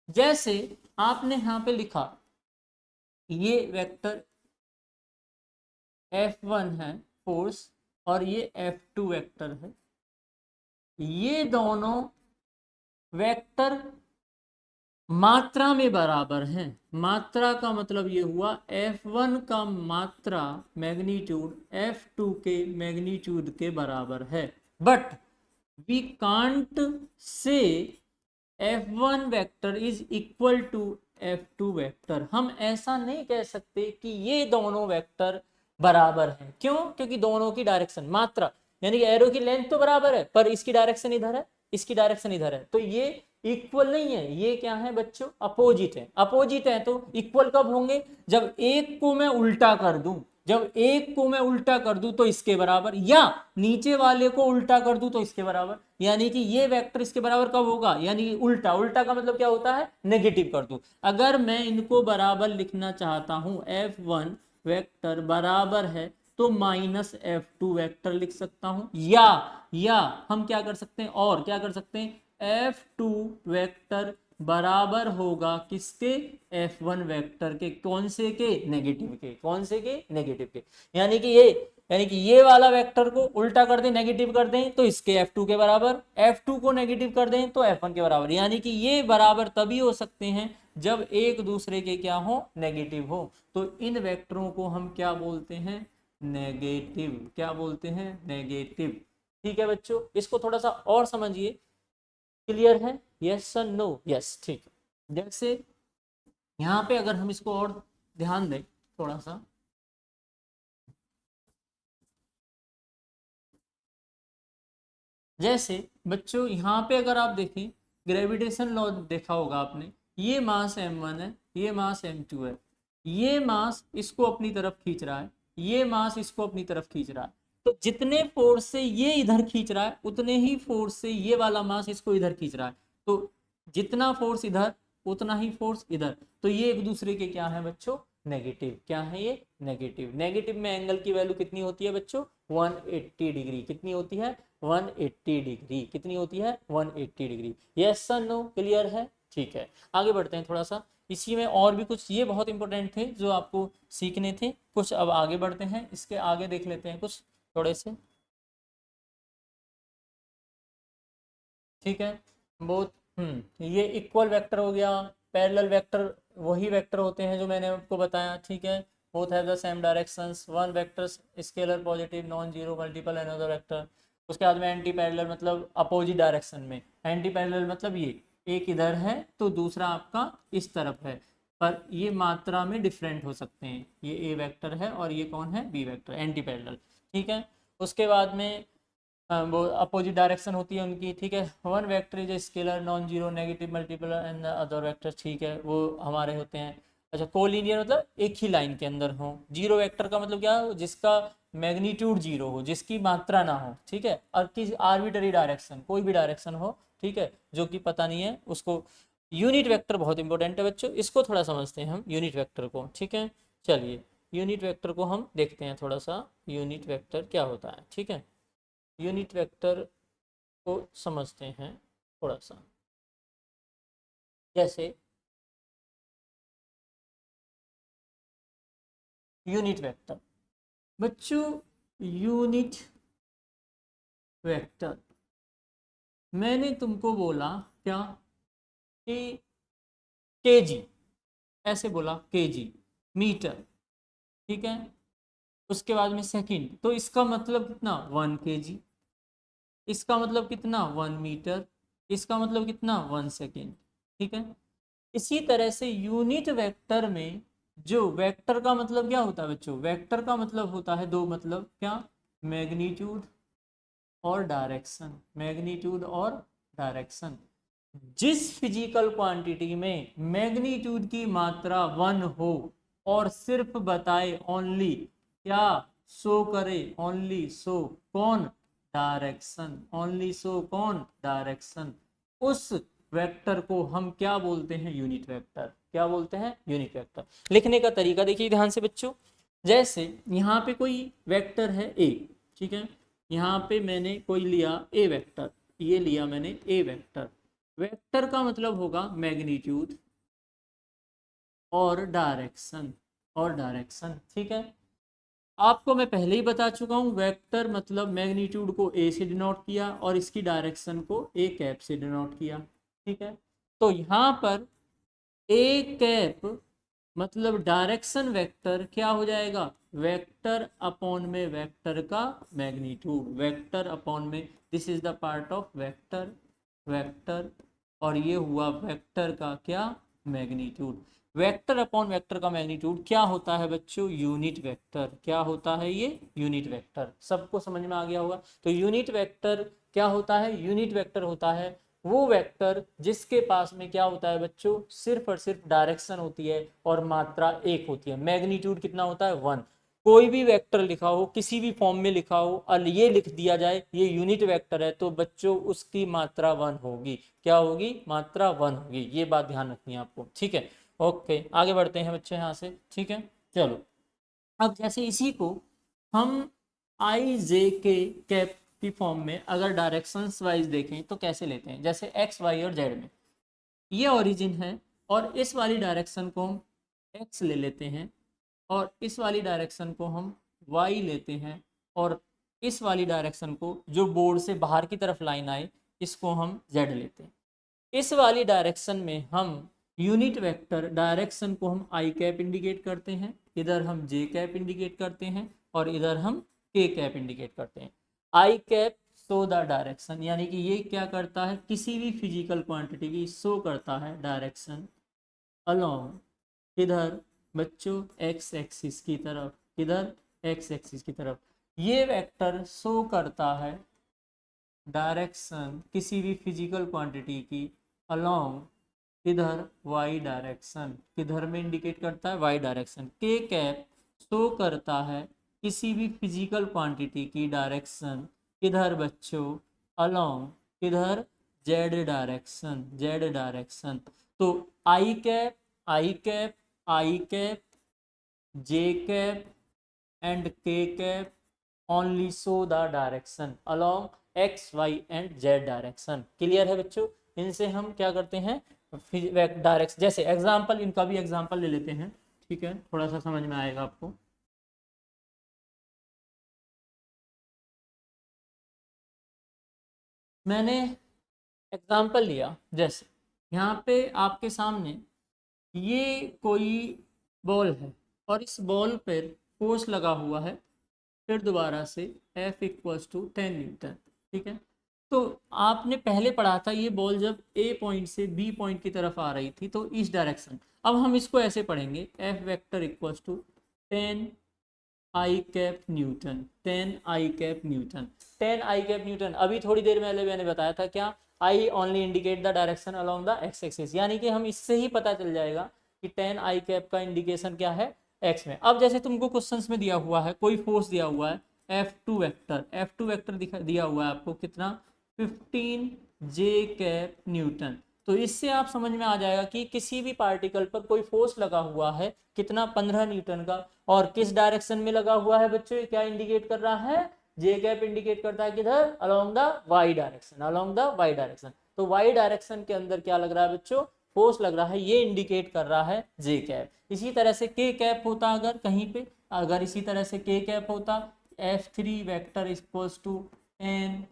जैसे आपने यहाँ पे लिखा ये वेक्टर F1 है फोर्स और ये F2 वेक्टर है, ये दोनों वेक्टर मात्रा में बराबर हैं। मात्रा का मतलब ये हुआ F1 का मात्रा मैग्नीट्यूड F2 के मैग्नीट्यूड के बराबर है, but we can't say F1 vector is equal to F2 vector. हम ऐसा नहीं कह सकते कि ये दोनों वेक्टर बराबर हैं। क्यों? क्योंकि दोनों की डायरेक्शन, मात्रा यानी कि एरो की लेंथ तो बराबर है, पर इसकी डायरेक्शन इधर है, इसकी डायरेक्शन इधर है, तो ये इक्वल नहीं है। ये क्या है बच्चों? अपोजिट है। अपोजिट है तो इक्वल कब होंगे? जब एक को मैं उल्टा कर दूं, जब एक को मैं उल्टा कर दूं तो इसके बराबर, या नीचे वाले को उल्टा कर दूं तो इसके बराबर। यानी कि ये वेक्टर इसके बराबर कब होगा? यानी कि उल्टा, उल्टा का मतलब क्या होता है? नेगेटिव कर दूं। अगर मैं इनको बराबर लिखना चाहता हूं, F1 वेक्टर बराबर है तो -F2 वेक्टर लिख सकता हूं, या हम क्या कर सकते हैं, और क्या कर सकते हैं, F2 वेक्टर बराबर होगा किसके? F1 वेक्टर के। कौन से के? नेगेटिव के। कौन से के? नेगेटिव के। यानी कि ये वाला वेक्टर को उल्टा कर दें, नेगेटिव कर दें तो इसके F2 के बराबर, F2 को नेगेटिव कर दें तो F1 के बराबर। यानी कि ये बराबर तभी हो सकते हैं जब एक दूसरे के क्या हो? नेगेटिव हो। तो इन वेक्टरों को हम क्या बोलते हैं? नेगेटिव। क्या बोलते हैं? नेगेटिव। ठीक है बच्चों, इसको थोड़ा सा और समझिए। क्लियर है? Yes sir, no? यस, ठीक है। जैसे यहाँ पे अगर हम इसको और ध्यान दें थोड़ा सा, जैसे बच्चों यहाँ पे अगर आप देखें, ग्रेविटेशन लॉ देखा होगा आपने, ये मास m1 है, ये मास m2 है, ये मास इसको अपनी तरफ खींच रहा है, ये मास इसको अपनी तरफ खींच रहा है। तो जितने फोर्स से ये इधर खींच रहा है उतने ही फोर्स से ये वाला मास इसको इधर खींच रहा है। तो जितना फोर्स इधर उतना ही फोर्स इधर। तो ये एक दूसरे के क्या है बच्चों? नेगेटिव। क्या है ये? नेगेटिव। नेगेटिव में एंगल की वैल्यू कितनी होती है बच्चों? 180 डिग्री। कितनी होती है? 180 डिग्री। कितनी होती है? 180 degree. Yes sir, no? Clear है? ठीक है, आगे बढ़ते हैं थोड़ा सा। इसी में और भी कुछ, ये बहुत इंपॉर्टेंट थे जो आपको सीखने थे कुछ। अब आगे बढ़ते हैं, इसके आगे देख लेते हैं कुछ थोड़े से। ठीक है, बहुत ये इक्वल वेक्टर हो गया। पैरेलल वेक्टर वही वेक्टर होते हैं जो मैंने आपको बताया। ठीक है, both have the same directions. One vector scalar positive non zero multiple another vector. उसके बाद में एंटी पैरेलल मतलब अपोजिट डायरेक्शन में। एंटी पैरेलल मतलब ये एक इधर है तो दूसरा आपका इस तरफ है, पर ये मात्रा में डिफरेंट हो सकते हैं। ये ए वेक्टर है और ये कौन है? B vector, anti parallel. ठीक है, उसके बाद में वो अपोजिट डायरेक्शन होती है उनकी। ठीक है, one vector is scalar non zero negative multiple and other vector. ठीक है, वो हमारे होते हैं। अच्छा, कोलिनियर मतलब एक ही लाइन के अंदर हो। जीरो वेक्टर का मतलब क्या हो? जिसका मैग्नीट्यूड जीरो हो, जिसकी मात्रा ना हो। ठीक है, और किसी आर्बिटरी डायरेक्शन, कोई भी डायरेक्शन हो, ठीक है, जो कि पता नहीं है उसको। यूनिट वेक्टर बहुत इंपॉर्टेंट है बच्चों, इसको थोड़ा समझते हैं हम यूनिट वेक्टर को। ठीक है, चलिए यूनिट वेक्टर को हम देखते हैं थोड़ा सा। यूनिट वेक्टर क्या होता है? ठीक है, यूनिट वेक्टर को समझते हैं थोड़ा सा। जैसे यूनिट वेक्टर बच्चों, यूनिट वेक्टर मैंने तुमको बोला क्या कि केजी, ऐसे बोला केजी, मीटर। ठीक है, उसके बाद में सेकंड, तो इसका मतलब कितना? 1 kg। इसका मतलब कितना? 1 मीटर। इसका मतलब कितना? 1 सेकेंड। ठीक है, इसी तरह से यूनिट वेक्टर में जो वेक्टर का मतलब क्या होता है बच्चों? वेक्टर का मतलब होता है दो, मतलब क्या? मैग्नीट्यूड और डायरेक्शन। मैग्नीट्यूड और डायरेक्शन। जिस फिजिकल क्वांटिटी में मैग्नीट्यूड की मात्रा 1 हो और सिर्फ बताए, ओनली क्या शो करे? ओनली शो कौन? डायरेक्शन। ओनली शो कौन? डायरेक्शन। उस वेक्टर को हम क्या बोलते हैं? Unit vector. क्या बोलते हैं? Unit vector. लिखने का तरीका देखिए ध्यान से बच्चों। जैसे यहाँ पे कोई वेक्टर है ए, ठीक है, यहाँ पे मैंने कोई लिया ए वेक्टर, ये लिया मैंने ए वेक्टर। वेक्टर का मतलब होगा मैग्नीट्यूड और डायरेक्शन, और डायरेक्शन। ठीक है, आपको मैं पहले ही बता चुका हूं, वेक्टर मतलब मैग्नीट्यूड को ए से डिनोट किया और इसकी डायरेक्शन को ए कैप से डिनोट किया। ठीक है, तो यहाँ पर ए कैप मतलब डायरेक्शन वेक्टर क्या हो जाएगा? वेक्टर अपॉन में वेक्टर का मैग्नीट्यूड, वेक्टर अपॉन में, this is the part of vector, vector, और ये हुआ वेक्टर का क्या, मैग्नीट्यूड। वेक्टर अपॉन वेक्टर का मैग्नीट्यूड क्या होता है बच्चों, यूनिट वेक्टर। क्या होता है ये, यूनिट वेक्टर। सबको समझ में आ गया होगा। तो यूनिट वेक्टर क्या होता है, यूनिट वेक्टर होता है वो वेक्टर जिसके पास में क्या होता है बच्चों, सिर्फ और सिर्फ डायरेक्शन होती है और मात्रा एक होती है। मैग्नीट्यूड कितना होता है, 1। कोई भी वेक्टर लिखा हो, किसी भी फॉर्म में लिखा हो और ये लिख दिया जाए ये यूनिट वेक्टर है, तो बच्चों उसकी मात्रा 1 होगी। क्या होगी, मात्रा 1 होगी। ये बात ध्यान रखनी है आपको, ठीक है। ओके, आगे बढ़ते हैं बच्चे यहाँ से, ठीक है। चलो, अब जैसे इसी को हम आई जे के कैप की फॉर्म में अगर डायरेक्शंस वाइज देखें तो कैसे लेते हैं, जैसे एक्स वाई और जेड में ये ओरिजिन है और इस वाली डायरेक्शन को हम एक्स ले लेते हैं और इस वाली डायरेक्शन को हम वाई लेते हैं और इस वाली डायरेक्शन को जो बोर्ड से बाहर की तरफ लाइन आए इसको हम जेड लेते हैं। इस वाली डायरेक्शन में हम यूनिट वेक्टर डायरेक्शन को हम आई कैप इंडिकेट करते हैं, इधर हम जे कैप इंडिकेट करते हैं और इधर हम के कैप इंडिकेट करते हैं। आई कैप शो द डायरेक्शन, यानी कि ये क्या करता है, किसी भी फिजिकल क्वांटिटी की शो करता है डायरेक्शन अलोंग, इधर बच्चों एक्स एक्सिस की तरफ, इधर एक्स एक्सिस की तरफ। ये वेक्टर शो करता है डायरेक्शन किसी भी फिजिकल क्वांटिटी की अलोंग इधर वाई डायरेक्शन, किधर में इंडिकेट करता है, वाई डायरेक्शन। के कैप शो करता है किसी भी फिजिकल क्वांटिटी की डायरेक्शन इधर बच्चों अलोंग इधर जेड डायरेक्शन, जेड डायरेक्शन। तो I cap, I cap, I cap, J cap and K cap only show the direction along X Y and Z direction. Clear है बच्चों। इनसे हम क्या करते हैं, डायरेक्शन, जैसे एग्जांपल, इनका भी एग्जांपल ले लेते हैं, ठीक है, थोड़ा सा समझ में आएगा आपको। मैंने एग्जांपल लिया, जैसे यहाँ पे आपके सामने ये कोई बॉल है और इस बॉल पर फोर्स लगा हुआ है, फिर दोबारा से F इक्वल्स टू 10 न्यूटन, ठीक है। तो आपने पहले पढ़ा था ये बॉल जब A पॉइंट से B पॉइंट की तरफ आ रही थी तो इस डायरेक्शन। अब हम इसको ऐसे पढ़ेंगे, F vector equals to 10 i cap newton, 10 i cap newton, 10 i cap newton. अभी थोड़ी देर पहले मैंने बताया था क्या, i only indicate the direction along the x axis, यानी कि हम इससे ही पता चल जाएगा कि 10 आई कैप का इंडिकेशन क्या है, एक्स में। अब जैसे तुमको क्वेश्चंस में दिया हुआ है, कोई फोर्स दिया हुआ है F2 वेक्टर, F2 वेक्टर दिया हुआ है आपको कितना, 15 जे कैप न्यूटन। तो इससे आप समझ में आ जाएगा कि किसी भी पार्टिकल पर कोई फोर्स लगा हुआ है कितना, 15 न्यूटन का, और किस डायरेक्शन में लगा हुआ है बच्चों, क्या इंडिकेट कर रहा है, जे कैप इंडिकेट करता है किधर, along the y direction, along the y direction. तो वाई डायरेक्शन के अंदर क्या लग रहा है बच्चों, फोर्स लग रहा है, ये इंडिकेट कर रहा है जे कैप। इसी तरह से के कैप होता अगर कहीं पे, अगर इसी तरह से के कैप होता, F3 vector equals to n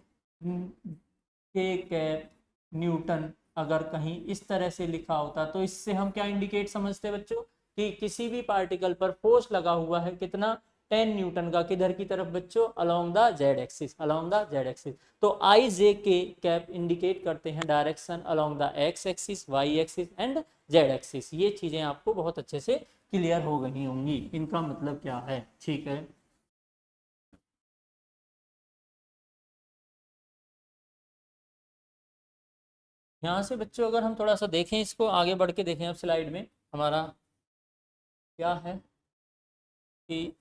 k cap newton, अगर कहीं इस तरह से लिखा होता तो इससे हम क्या इंडिकेट समझते बच्चों, कि किसी भी पार्टिकल पर फोर्स लगा हुआ है कितना, 10 न्यूटन का, किधर की तरफ बच्चों, along the z axis, along the z axis. तो i j k cap indicate करते हैं direction along the x axis, y axis and z axis. ये चीजें आपको बहुत अच्छे से क्लियर हो गई होंगी, इनका मतलब क्या है, ठीक है। यहाँ से बच्चों अगर हम थोड़ा सा देखें, इसको आगे बढ़ के देखें, अब स्लाइड में हमारा क्या है कि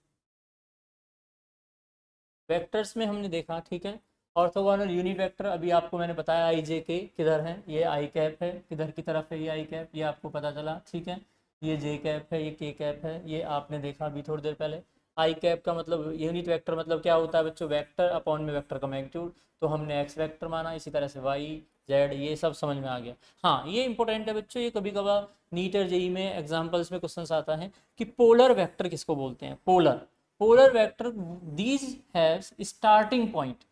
वेक्टर्स में हमने देखा, ठीक है। ऑर्थोगोनल यूनिट वेक्टर अभी आपको मैंने बताया, आई जे के किधर है, ये आई कैप है, किधर की तरफ है ये आई कैप, ये आपको पता चला, ठीक है। ये जे कैप है, ये के कैप है, ये आपने देखा अभी थोड़ी देर पहले। आई कैप का मतलब यूनिट वेक्टर मतलब क्या होता है बच्चों, वेक्टर अपॉन में वेक्टर का मैग्नीट्यूड। तो हमने एक्स वेक्टर माना, इसी तरह से वाई जेड, ये सब समझ में आ गया। हाँ, ये इंपॉर्टेंट है बच्चों, ये कभी कभार नीट और जेई में एग्जाम्पल्स में क्वेश्चन आता है कि पोलर वेक्टर किसको बोलते हैं, polar, polar vector these has starting point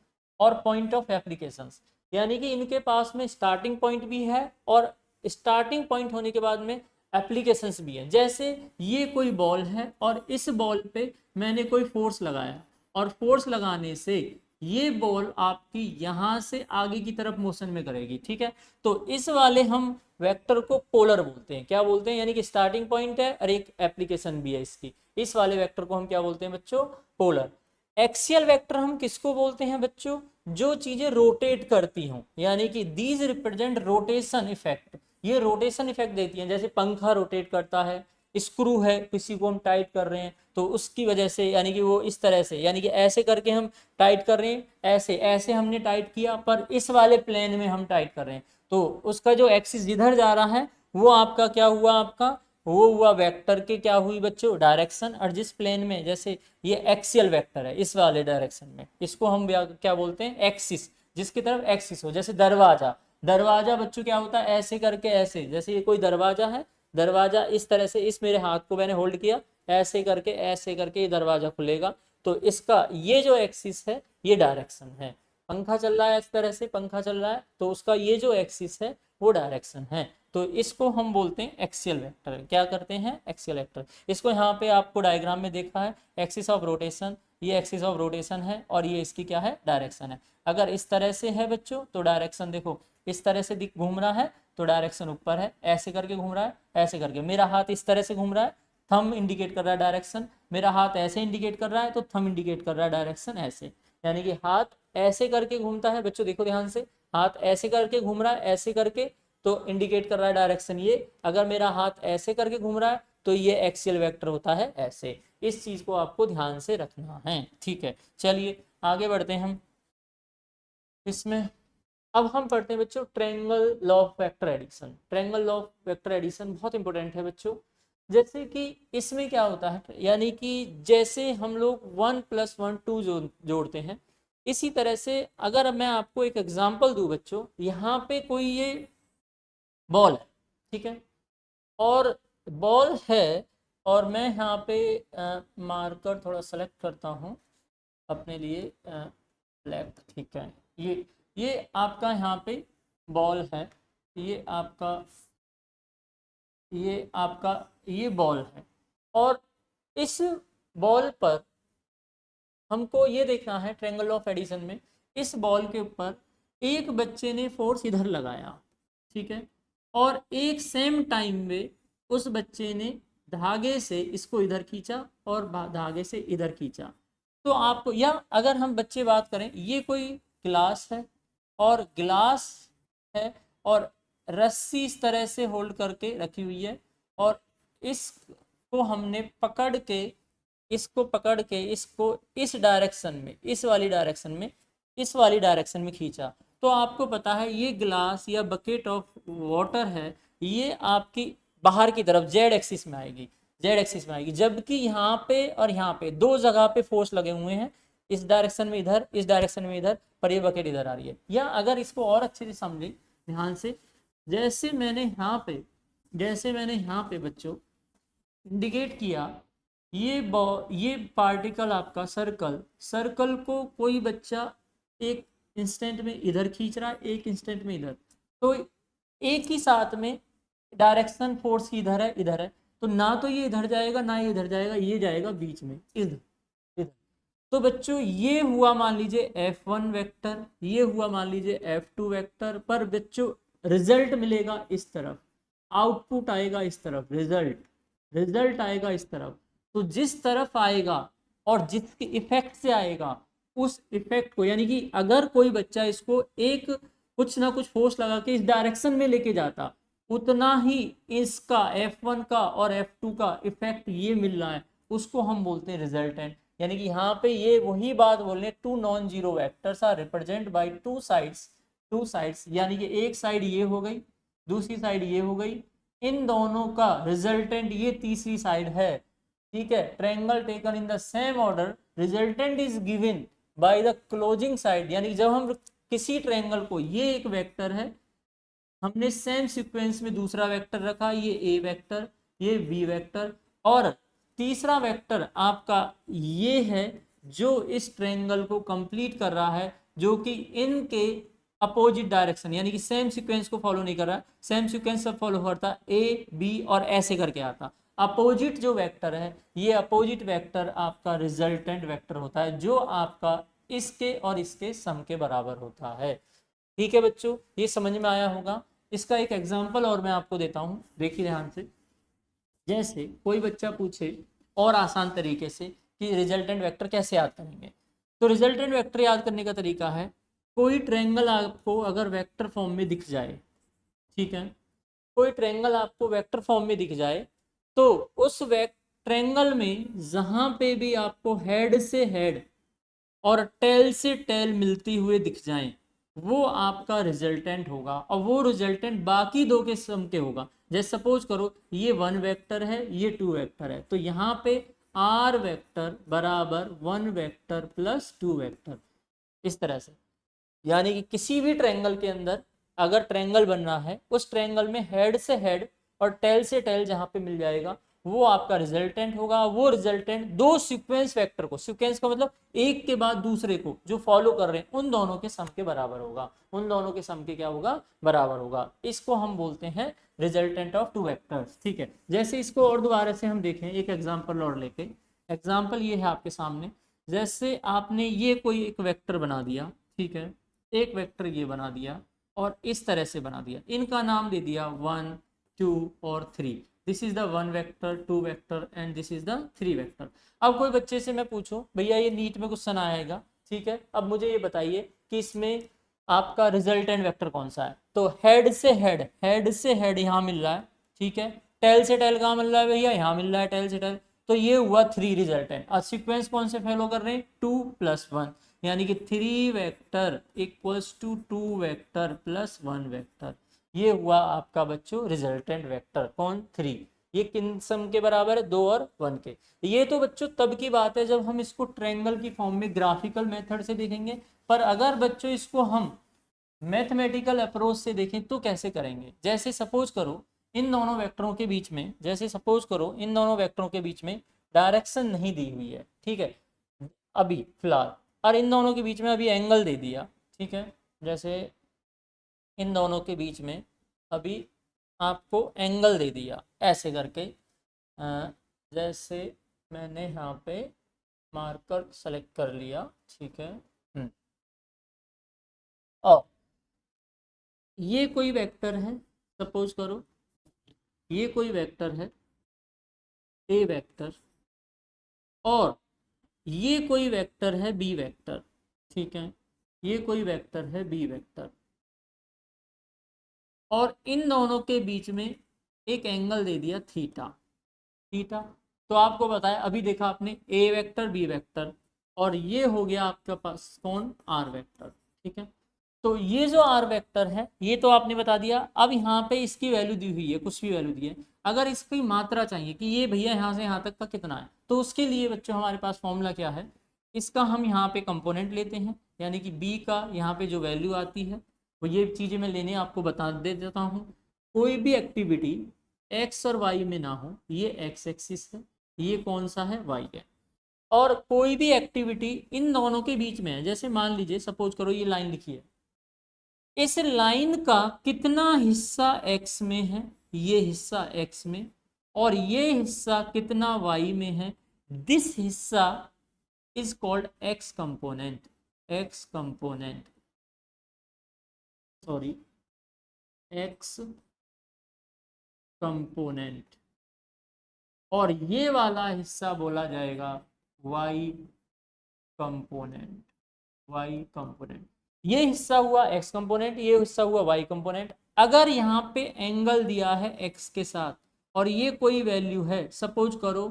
और point of applications, यानी कि इनके पास में स्टार्टिंग पॉइंट भी है और स्टार्टिंग पॉइंट होने के बाद में एप्लीकेशंस भी हैं। जैसे ये कोई बॉल है और इस बॉल पे मैंने कोई फोर्स लगाया और फोर्स लगाने से ये बॉल आपकी यहाँ से आगे की तरफ मोशन में करेगी, ठीक है। तो इस वाले हम वेक्टर को पोलर बोलते हैं। क्या बोलते हैं? यानी कि स्टार्टिंग पॉइंट है और एक एप्लीकेशन भी है इसकी। इस वाले वेक्टर को हम क्या बोलते हैं बच्चों? पोलर। एक्सियल वेक्टर हम किसको बोलते हैं बच्चों? जो चीजें रोटेट करती हों, यानी कि दीज रिप्रेजेंट रोटेशन इफेक्ट। ये रोटेशन इफेक्ट देती हैं। जैसे पंखा रोटेट करता है, स्क्रू है, किसी को हम टाइट कर रहे हैं तो उसकी वजह से, यानी कि वो इस तरह से, यानी कि ऐसे करके हम टाइट कर रहे हैं, ऐसे ऐसे हमने टाइट किया, पर इस वाले प्लेन में हम टाइट कर रहे हैं तो उसका जो एक्सिस जिधर जा रहा है वो आपका क्या हुआ? आपका वो हुआ वेक्टर के क्या हुई बच्चों? डायरेक्शन। और जिस प्लेन में, जैसे ये एक्सियल वेक्टर है, इस वाले डायरेक्शन में, इसको हम क्या बोलते हैं? एक्सिस। जिसकी तरफ एक्सिस हो, जैसे दरवाजा। दरवाजा बच्चों क्या होता है? ऐसे करके ऐसे, जैसे ये कोई दरवाजा है, दरवाजा इस तरह से, इस मेरे हाथ को मैंने होल्ड किया, ऐसे करके ये दरवाजा खुलेगा। तो इसका ये जो एक्सिस है ये डायरेक्शन है। पंखा चल रहा है इस तरह से, पंखा चल रहा है तो उसका ये जो एक्सिस है वो डायरेक्शन है। तो इसको हम बोलते हैं एक्सियल वेक्टर। क्या करते हैं? Axial vector. इसको यहाँ पे आपको डायग्राम में देखा है, एक्सिस ऑफ रोटेशन, ये एक्सिस ऑफ रोटेशन है और ये इसकी क्या है? डायरेक्शन है। अगर इस तरह से है बच्चों तो डायरेक्शन देखो इस तरह से घूम रहा है तो डायरेक्शन ऊपर है, ऐसे करके घूम रहा है, ऐसे करके। मेरा हाथ इस तरह से घूम रहा है, थंब इंडिकेट कर रहा है डायरेक्शन। मेरा हाथ ऐसे इंडिकेट कर रहा है तो थंब इंडिकेट कर रहा है डायरेक्शन ऐसे। यानी कि हाथ ऐसे करके घूमता है बच्चों, देखो ध्यान से, हाथ ऐसे करके घूम रहा है, ऐसे करके, तो इंडिकेट कर रहा है डायरेक्शन ये। अगर मेरा हाथ ऐसे करके घूम रहा है तो ये एक्सियल वेक्टर होता है ऐसे। इस चीज को आपको ध्यान से रखना है, ठीक है। चलिए आगे बढ़ते हैं हम इसमें। अब हम पढ़ते हैं बच्चों triangle law of vector addition. Triangle law of vector addition बहुत इंपॉर्टेंट है बच्चों। जैसे कि इसमें क्या होता है, यानी कि जैसे हम लोग 1 + 1 2 जोड़ते हैं, इसी तरह से अगर मैं आपको एक एग्जांपल दूं बच्चों, यहाँ पे कोई ये बॉल है, ठीक है, और बॉल है और मैं यहाँ पे मार्कर थोड़ा सेलेक्ट करता हूँ अपने लिए, ब्लैक, ठीक है। ये आपका यहाँ पे बॉल है, ये आपका ये बॉल है, और इस बॉल पर हमको ये देखना है ट्रायंगल ऑफ एडिशन में, इस बॉल के ऊपर एक बच्चे ने फोर्स इधर लगाया, ठीक है, और एक सेम टाइम में उस बच्चे ने धागे से इसको इधर खींचा और धागे से इधर खींचा। तो आपको, या अगर हम बच्चे बात करें, ये कोई ग्लास है और ग्लास है और रस्सी इस तरह से होल्ड करके रखी हुई है, और इसको हमने पकड़ के इसको इस डायरेक्शन में, इस वाली डायरेक्शन में खींचा। तो आपको पता है ये ग्लास या बकेट ऑफ वाटर है, ये आपकी बाहर की तरफ जेड एक्सिस में आएगी, जबकि यहाँ पे और यहाँ पे दो जगह पे फोर्स लगे हुए हैं, इस डायरेक्शन में इधर, इस डायरेक्शन में इधर, पर ये बकेट इधर आ रही है। या अगर इसको और अच्छे से समझें ध्यान से, जैसे मैंने यहाँ पे बच्चों इंडिकेट किया, ये पार्टिकल आपका सर्कल को कोई बच्चा एक इंस्टेंट में इधर खींच रहा है, एक इंस्टेंट में इधर, तो एक ही साथ में डायरेक्शन फोर्स इधर है, तो ना तो ये इधर जाएगा ना ये इधर जाएगा, ये जाएगा बीच में इधर। तो बच्चों ये हुआ मान लीजिए F1 वेक्टर, ये हुआ मान लीजिए F2 वेक्टर, पर बच्चों रिजल्ट मिलेगा इस तरफ, आउटपुट आएगा इस तरफ, रिजल्ट आएगा इस तरफ। तो जिस तरफ आएगा और जिसके इफेक्ट से आएगा, उस इफेक्ट को, यानी कि अगर कोई बच्चा इसको एक कुछ ना कुछ फोर्स लगा के इस डायरेक्शन में लेके जाता, उतना ही इसका F1 का और F2 का इफेक्ट ये मिल रहा है, उसको हम बोलते हैं रिजल्टेंट। यानी कि यहाँ पे ये वही बात बोल रहे हैं, two non zero vectors are represent by two sides, यानी कि एक साइड ये हो गई, दूसरी साइड ये हो गई, इन दोनों का रिजल्टेंट ये तीसरी साइड है, ठीक है। Triangle taken in the same order, resultant is given by the closing side. यानी कि जब हम किसी ट्रायंगल को, ये एक वेक्टर है, हमने सेम सीक्वेंस में दूसरा वेक्टर रखा, ये ए वेक्टर, ये बी वेक्टर, और तीसरा वेक्टर आपका ये है जो इस ट्रायंगल को कंप्लीट कर रहा है, जो कि इनके अपोजिट डायरेक्शन, यानी कि सेम सीक्वेंस को फॉलो नहीं कर रहा है, सेम सीक्वेंस सब फॉलो करता, ए बी और ऐसे करके आता। अपोजिट जो वेक्टर है, ये अपोजिट वेक्टर आपका रिजल्टेंट वेक्टर होता है, जो आपका इसके और इसके सम के बराबर होता है। ठीक है बच्चों, ये समझ में आया होगा। इसका एक एग्जांपल और मैं आपको देता हूं, देखिए ध्यान से। जैसे कोई बच्चा पूछे और आसान तरीके से कि रिजल्टेंट वेक्टर कैसे याद करेंगे, तो रिजल्टेंट वेक्टर याद करने का तरीका है, कोई ट्रायंगल आपको अगर वेक्टर फॉर्म में दिख जाए, ठीक है, कोई ट्रायंगल आपको वेक्टर फॉर्म में दिख जाए, तो उस ट्रायंगल में जहां पे भी आपको हेड से हेड और टेल से टेल मिलती हुए दिख जाएं, वो आपका रिजल्टेंट होगा, और वो रिजल्टेंट बाकी दो के सम के होगा। जैसे सपोज करो ये 1 वेक्टर है, ये 2 वेक्टर है, तो यहाँ पे r वेक्टर बराबर 1 वेक्टर प्लस 2 वेक्टर, इस तरह से। यानी कि किसी भी ट्रायंगल के अंदर अगर ट्रायंगल बन रहा है, उस ट्रायंगल में हेड से हेड और टेल से टेल जहां पे मिल जाएगा, वो आपका रिजल्टेंट होगा। वो रिजल्टेंट दो सीक्वेंस वेक्टर को, सीक्वेंस का मतलब एक के बाद दूसरे को जो फॉलो कर रहे हैं, उन दोनों के सम के बराबर होगा, उन दोनों के सम के क्या होगा, बराबर होगा। इसको हम बोलते हैं रिजल्टेंट ऑफ 2 वेक्टर्स। ठीक है, जैसे इसको और दोबारा से हम देखें एक एग्जाम्पल और लेके। एग्जाम्पल ये है आपके सामने, जैसे आपने ये कोई एक वेक्टर बना दिया, ठीक है, एक वेक्टर ये बना दिया और इस तरह से बना दिया, इनका नाम दे दिया 1 2 और 3। This is the 1 vector, 2 vector and this is the 3 vector. अब कोई बच्चे से मैं पूछूं, भैया ये नीट में क्वेश्चन आएगा, ठीक है, अब मुझे ये बताइए कि इसमें आपका रिजल्टेंट वेक्टर कौन सा है। तो हेड से हेड, हेड से हेड यहाँ मिल रहा है, ठीक है, टेल से टेल कहाँ मिल रहा है भैया, यहाँ मिल रहा है टेल से टेल, तो ये हुआ 3 रिजल्टेंट। और सीक्वेंस कौन से फॉलो कर रहे हैं, 2 + 1, यानी कि 3 vector equals to 2 vector plus 1 vector. ये हुआ आपका बच्चों रिजल्टेंट वेक्टर, कौन, 3। ये किन सम के बराबर है, 2 और 1 के। ये तो बच्चों तब की बात है जब हम इसको ट्रायंगल की फॉर्म में ग्राफिकल मेथड से देखेंगे, पर अगर बच्चों इसको हम मैथमेटिकल अप्रोच से देखें तो कैसे करेंगे। जैसे सपोज करो इन दोनों वेक्टरों के बीच में, जैसे सपोज करो इन दोनों वेक्टरों के बीच में डायरेक्शन नहीं दी हुई है, ठीक है, अभी फिलहाल, और इन दोनों के बीच में अभी एंगल दे दिया, ठीक है, जैसे इन दोनों के बीच में अभी आपको एंगल दे दिया ऐसे करके, जैसे मैंने यहाँ पे मार्कर सेलेक्ट कर लिया, ठीक है, और ये कोई वेक्टर है, सपोज करो ये कोई वेक्टर है ए वेक्टर, और ये कोई वेक्टर है बी वेक्टर, ठीक है, ये कोई वेक्टर है बी वेक्टर, और इन दोनों के बीच में एक एंगल दे दिया थीटा, थीटा। तो आपको बताया, अभी देखा आपने ए वेक्टर बी वेक्टर, और ये हो गया आपके पास कौन, आर वेक्टर, ठीक है। तो ये जो आर वेक्टर है ये तो आपने बता दिया। अब यहाँ पे इसकी वैल्यू दी हुई है, कुछ भी वैल्यू दी है, अगर इसकी मात्रा चाहिए कि ये भैया यहाँ से यहाँ तक का कितना है, तो उसके लिए बच्चों हमारे पास फॉर्मूला क्या है, इसका हम यहाँ पे कंपोनेंट लेते हैं, यानी कि बी का यहाँ पे जो वैल्यू आती है वो ये चीज़ें मैं लेने आपको बता दे देता हूँ। कोई भी एक्टिविटी एक्स और वाई में ना हो, ये एक्स एक्सिस है, ये कौन सा है, वाई है, और कोई भी एक्टिविटी इन दोनों के बीच में है, जैसे मान लीजिए सपोज करो ये लाइन लिखी है, इस लाइन का कितना हिस्सा x में है, ये हिस्सा x में, और ये हिस्सा कितना y में है, दिस हिस्सा is called x component, x component, sorry x component, और ये वाला हिस्सा बोला जाएगा y कंपोनेंट, y कंपोनेंट। ये हिस्सा हुआ x कंपोनेंट, ये हिस्सा हुआ y कंपोनेंट। अगर यहाँ पे एंगल दिया है x के साथ और ये कोई वैल्यू है, सपोज करो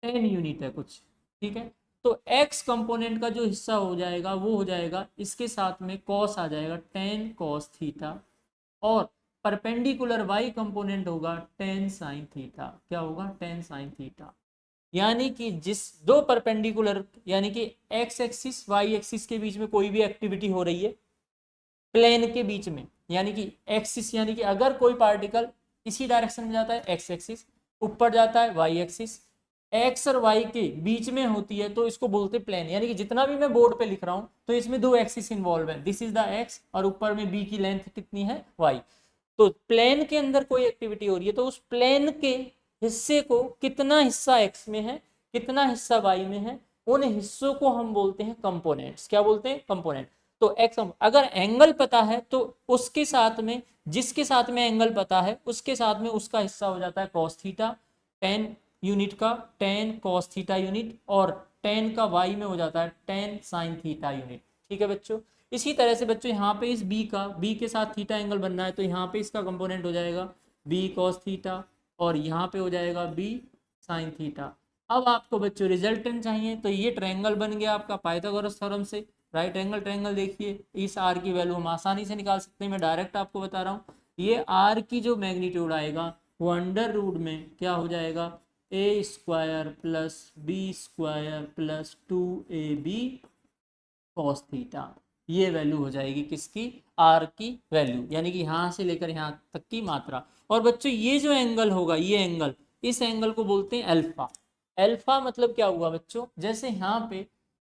10 यूनिट है कुछ, ठीक है, तो x कंपोनेंट का जो हिस्सा हो जाएगा वो हो जाएगा इसके साथ में cos आ जाएगा 10 cos थीटा, और परपेंडिकुलर y कंपोनेंट होगा 10 sin थीटा। क्या होगा, 10 sin थीटा। यानी कि जिस दो परपेंडिकुलर, यानी कि x एक्सिस y एक्सिस के बीच में कोई भी एक्टिविटी हो रही है प्लेन के बीच में, यानी कि एक्सिस, यानी कि अगर कोई पार्टिकल इसी डायरेक्शन में जाता है x एक्सिस, ऊपर जाता है y एक्सिस, एक्स और वाई के बीच में होती है तो इसको बोलते प्लेन। यानी कि जितना भी मैं बोर्ड पे लिख रहा हूं तो इसमें दो एक्सिस इन्वॉल्व है, दिस इज द एक्स और ऊपर में बी की लेंथ कितनी है वाई। तो प्लेन के अंदर कोई एक्टिविटी हो रही है तो उस प्लेन के हिस्से को कितना हिस्सा एक्स में है कितना हिस्सा वाई में है, उन हिस्सों को हम बोलते हैं कंपोनेंट्स। क्या बोलते हैं? कंपोनेंट। तो एक्स, अगर एंगल पता है तो उसके साथ में, जिसके साथ में एंगल पता है उसके साथ में उसका हिस्सा हो जाता है कॉस थीटा, टेन यूनिट का टेन कॉस थीटा यूनिट, और टेन का वाई में हो जाता है टेन साइन थीटा यूनिट। ठीक है बच्चों। इसी तरह से बच्चों यहाँ पे इस बी के साथ थीटा एंगल बनना है तो यहाँ पे इसका कंपोनेंट हो जाएगा बी कॉस थीटा और यहाँ पे हो जाएगा बी साइन थीटा। अब आपको बच्चों रिजल्टेंट चाहिए तो ये ट्रायंगल बन गया आपका पाइथागोरस थ्योरम से। राइट एंगल ट्रायंगल देखिए, इस आर की वैल्यू हम आसानी से निकाल सकते हैं, मैं डायरेक्ट आपको बता रहा हूँ। ये आर की जो मैग्नीट्यूड आएगा वो अंडर रूट में क्या हो जाएगा, A square plus B square plus 2ab cos theta. ये वैल्यू हो जाएगी किसकी, आर की वैल्यू, यानी कि यहाँ से लेकर यहाँ तक की मात्रा। और बच्चों ये जो एंगल होगा, ये एंगल, इस एंगल को बोलते हैं अल्फा। अल्फा मतलब क्या हुआ बच्चों, जैसे यहाँ पे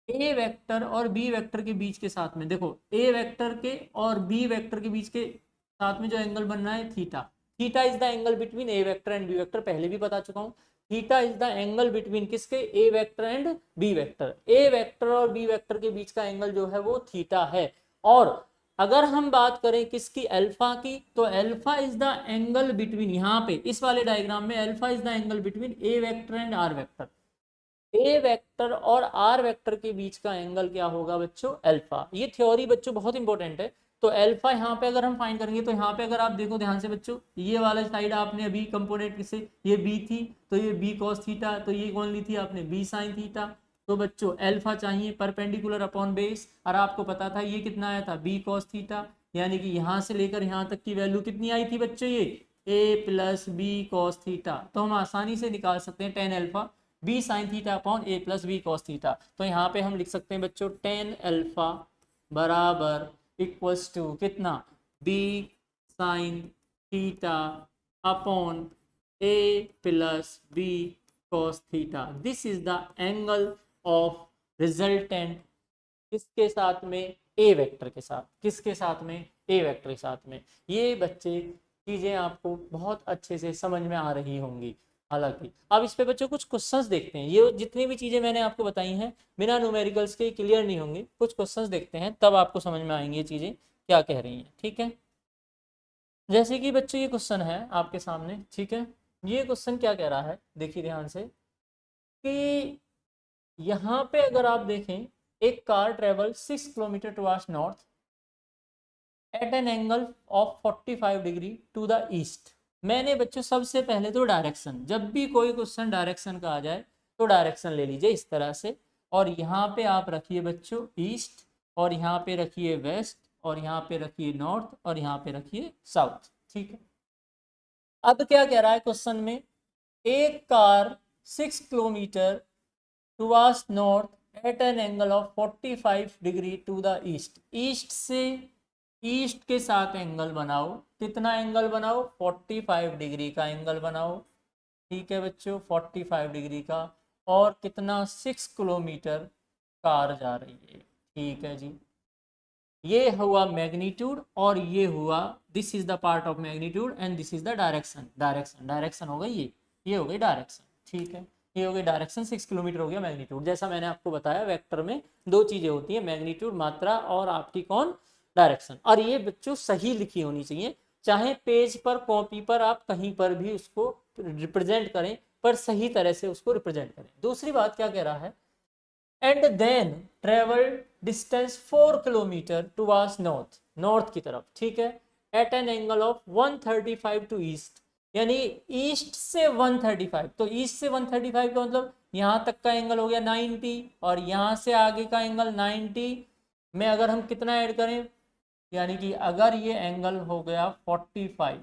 ए वेक्टर और बी वेक्टर के बीच के साथ में, देखो ए वेक्टर के और बी वेक्टर के बीच के साथ में जो एंगल बन रहा है theta, theta is the angle between A vector and B vector, पहले भी बता चुका हूँ। Theta is the angle between किसके, A vector and B vector. A vector और बी वेक्टर के बीच का एंगल जो है वो थीटा है। और अगर हम बात करें किसकी, अल्फा की, तो alpha is the angle between, यहाँ पे इस वाले डायग्राम में alpha is the angle between A vector and r vector. A vector और आर वेक्टर के बीच का एंगल क्या होगा बच्चों, अल्फा। ये थ्योरी बच्चों बहुत इंपॉर्टेंट है। तो अल्फा यहाँ पे अगर हम फाइंड करेंगे तो यहाँ पे अगर आप देखो ध्यान से बच्चों, ये वाला साइड आपने अभी कंपोनेंट किसे, ये बी थी तो ये बी कॉस थीटा, तो ये कौन ली थी आपने, बी साइन थीटा। तो बच्चों अल्फा चाहिए परपेंडिकुलर अपॉन बेस, और आपको पता था ये कितना आया था, बी कॉस थीटा। यानी कि यहाँ से लेकर यहाँ तक की वैल्यू कितनी आई थी बच्चों, ये A plus B cos theta. तो हम आसानी से निकाल सकते हैं tan alpha B sine theta upon A plus B cos theta. तो यहाँ पे हम लिख सकते हैं बच्चों टेन अल्फा बराबर इक्वल्स टू कितना, B sine theta upon A plus B cos theta. This is the angle of resultant किसके साथ में, ए वेक्टर के साथ। किसके साथ में, ए वेक्टर के साथ में। ये बच्चे चीजें आपको बहुत अच्छे से समझ में आ रही होंगी। हालांकि अब इस पे बच्चों कुछ क्वेश्चंस देखते हैं, ये जितनी भी चीजें मैंने आपको बताई हैं बिना न्यूमेरिकल्स के क्लियर नहीं होंगी, कुछ क्वेश्चंस देखते हैं तब आपको समझ में आएंगी ये चीजें क्या कह रही हैं। ठीक है, जैसे कि बच्चों ये क्वेश्चन है आपके सामने। ठीक है, ये क्वेश्चन क्या कह रहा है, देखिए ध्यान से, कि यहाँ पे अगर आप देखें एक car travel 6 kilometre towards north at an angle of 45 degree to the east. मैंने बच्चों सबसे पहले तो डायरेक्शन, जब भी कोई क्वेश्चन डायरेक्शन का आ जाए तो डायरेक्शन ले लीजिए इस तरह से, और यहाँ पे आप रखिए बच्चों ईस्ट, और यहाँ पे रखिए वेस्ट, और यहाँ पे रखिए नॉर्थ, और यहाँ पे रखिए साउथ। ठीक है, अब क्या कह रहा है क्वेश्चन में, एक car 6 kilometre towards north at an angle of 45 degree to the east. East से, ईस्ट के साथ एंगल बनाओ, कितना एंगल बनाओ, 45 डिग्री का एंगल बनाओ। ठीक है बच्चों, 45 डिग्री का, और कितना, 6 किलोमीटर कार जा रही है। ठीक है जी, ये हुआ मैग्नीट्यूड और ये हुआ, this is the part of magnitude and this is the direction. Direction, direction हो गई ये हो गई डायरेक्शन। ठीक है, ये हो गई डायरेक्शन, 6 किलोमीटर हो गया मैग्नीट्यूड। जैसा मैंने आपको बताया वेक्टर में दो चीजें होती है, मैग्नीट्यूड मात्रा और आपकी कौन, डायरेक्शन। और ये बच्चों सही लिखी होनी चाहिए, चाहे पेज पर कॉपी पर आप कहीं पर भी उसको रिप्रेजेंट करें, पर सही तरह से उसको रिप्रेजेंट करें। दूसरी बात क्या कह रहा है, and then travel distance 4 kilometre towards north, north की तरफ। ठीक है, at an angle of 135 to east, यानी ईस्ट से 135, तो ईस्ट से 135 का मतलब यहाँ तक का एंगल हो गया 90, और यहाँ से आगे का एंगल 90 में अगर हम कितना ऐड करें, यानी कि अगर ये एंगल हो गया 45,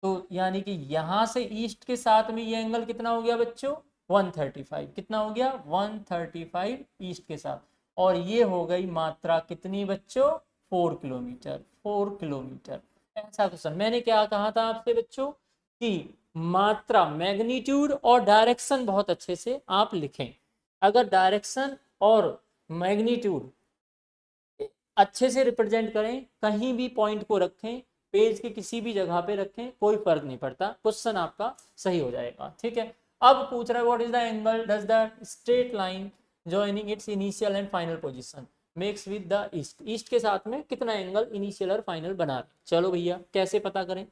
तो यानी कि यहाँ से ईस्ट के साथ में ये एंगल कितना हो गया बच्चों, 135। कितना हो गया, 135 ईस्ट के साथ, और ये हो गई मात्रा कितनी बच्चों, 4 किलोमीटर। 4 किलोमीटर। ऐसा क्वेश्चन मैंने क्या कहा था आपसे बच्चों, कि मात्रा, मैग्नीट्यूड और डायरेक्शन बहुत अच्छे से आप लिखें। अगर डायरेक्शन और मैग्नीट्यूड अच्छे से रिप्रेजेंट करें, कहीं भी पॉइंट को रखें, पेज के किसी भी जगह पे रखें, कोई फर्क नहीं पड़ता, क्वेश्चन आपका सही हो जाएगा। ठीक है, अब पूछ रहा है what is the angle does the straight line joining it's initial and final position makes with the east, east के साथ में कितना एंगल इनिशियल और फाइनल बना रहे। चलो भैया कैसे पता करें।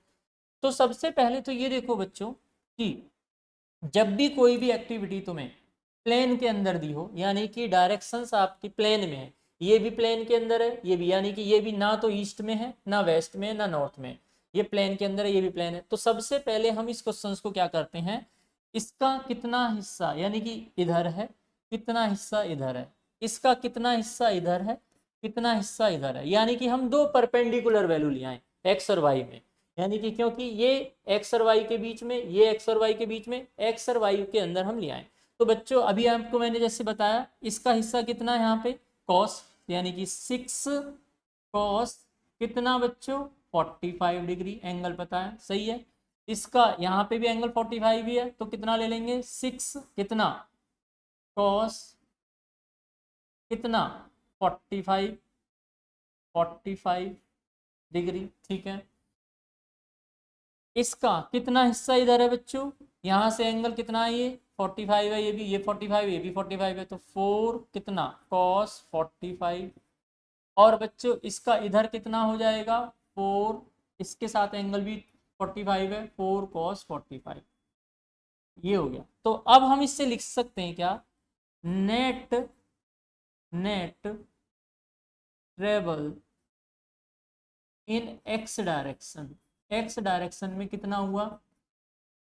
तो सबसे पहले तो ये देखो बच्चों कि जब भी कोई भी एक्टिविटी तुम्हें प्लेन के अंदर दी हो, यानी कि डायरेक्शंस आपकी प्लेन में है, ये भी प्लेन के अंदर है, ये भी, यानी कि ये भी ना तो ईस्ट में है, ना वेस्ट में, ना नॉर्थ में, ये प्लेन के अंदर है, ये भी प्लेन है। तो सबसे पहले हम इस क्वेश्चन को क्या करते हैं, इसका कितना हिस्सा यानी कि इधर है, कितना हिस्सा इधर है, इसका कितना हिस्सा इधर है, कितना हिस्सा इधर है, यानी कि हम दो परपेंडिकुलर वैल्यू ले आए एक्स और वाई में, यानी कि क्योंकि ये एक्स और वाई के बीच में, ये एक्स और वाई के बीच में, एक्स और वाई के अंदर हम ले आए। तो बच्चों अभी आपको मैंने जैसे बताया, इसका हिस्सा कितना है यहाँ पे कॉस, यानी कि 6 कॉस कितना बच्चों 45 डिग्री, एंगल पता है सही है। इसका यहाँ पे भी एंगल 45 ही है, तो कितना ले लेंगे 6 कितना कॉस कितना 45 डिग्री। ठीक है, इसका कितना हिस्सा इधर है बच्चों, यहाँ से एंगल कितना है, ये 45 है, ये भी, ये 45 ये भी 45 है, तो 4 कितना cos 45। और बच्चों इसका इधर कितना हो जाएगा 4, इसके साथ एंगल भी 45 है, 4 cos 45, ये हो गया। तो अब हम इससे लिख सकते हैं क्या, net travel in x direction, x direction में कितना हुआ,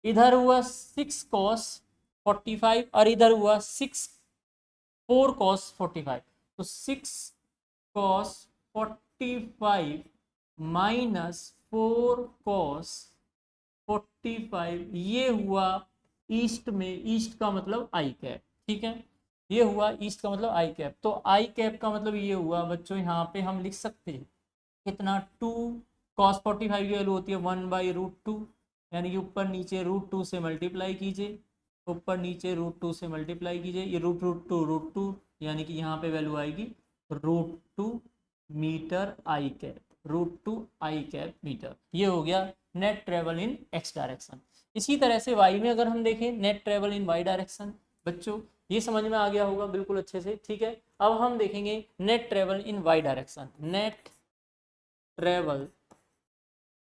इधर हुआ 6 cos 45 और इधर हुआ 4 cos 45, तो 6 cos 45 माइनस 4 cos 45, ये हुआ ईस्ट में, ईस्ट का मतलब आई कैप। ठीक है, ये हुआ ईस्ट का मतलब आई कैप। तो आई कैप का मतलब ये हुआ बच्चों, यहाँ पे हम लिख सकते हैं कितना 2 cos 45 की वैल्यू होती है 1/√2, यानी कि ऊपर नीचे √2 से मल्टीप्लाई कीजिए, ऊपर नीचे √2 से मल्टीप्लाई कीजिए, ये √2 यानी कि यहाँ पे वैल्यू आएगी √2 metre i cap, √2 i cap metre. ये हो गया net travel in x direction. इसी तरह से वाई में अगर हम देखें net travel in y direction, बच्चों ये समझ में आ गया होगा बिल्कुल अच्छे से। ठीक है, अब हम देखेंगे net travel in y direction, net travel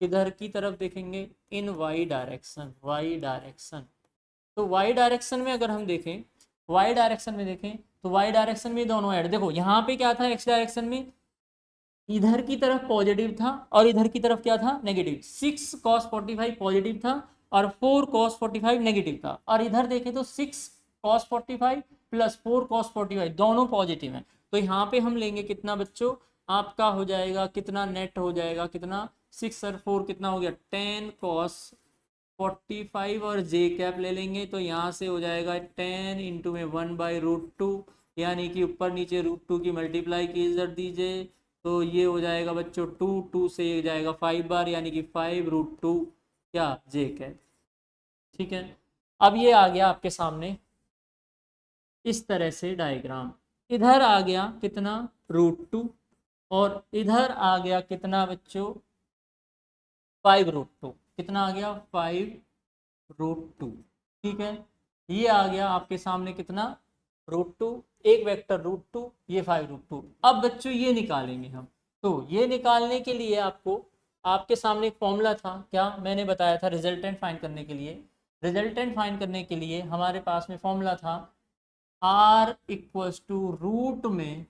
इधर की तरफ देखेंगे in y direction, y direction. तो वाई डायरेक्शन में अगर हम देखें, वाई डायरेक्शन में देखें तो वाई डायरेक्शन में दोनों ऐड, देखो यहाँ पे क्या था एक्स डायरेक्शन में, इधर की तरफ पॉजिटिव था और इधर की तरफ क्या था नेगेटिव, 6 cos 45 पॉजिटिव था और 4 cos 45 नेगेटिव था। और इधर देखें तो 6 cos 45 प्लस 4 cos 45 दोनों पॉजिटिव हैं। तो यहाँ पे हम लेंगे कितना बच्चों, आपका हो जाएगा कितना, नेट हो जाएगा कितना 6 और 4 कितना हो गया 10 cos 45 और जे कैप ले लेंगे, तो यहाँ से हो जाएगा 10 इंटू में 1/√2, यानी कि ऊपर नीचे √2 की मल्टीप्लाई की कर दीजिए, तो ये हो जाएगा बच्चों 2 से ये जाएगा 5 बार, यानी कि 5√2 क्या जे कैप। ठीक है, अब ये आ गया आपके सामने इस तरह से डायग्राम, इधर आ गया कितना √2 और इधर आ गया कितना बच्चों 5√2, कितना आ गया 5√2। ठीक है, ये आ गया आपके सामने कितना √2, एक वेक्टर √2, ये 5√2। अब बच्चों ये निकालेंगे हम, तो ये निकालने के लिए आपको, आपके सामने एक फॉर्मूला था, क्या मैंने बताया था रिजल्टेंट फाइंड करने के लिए, रिजल्टेंट फाइंड करने के लिए हमारे पास में फॉर्मूला था r इक्वल्स टू रूट में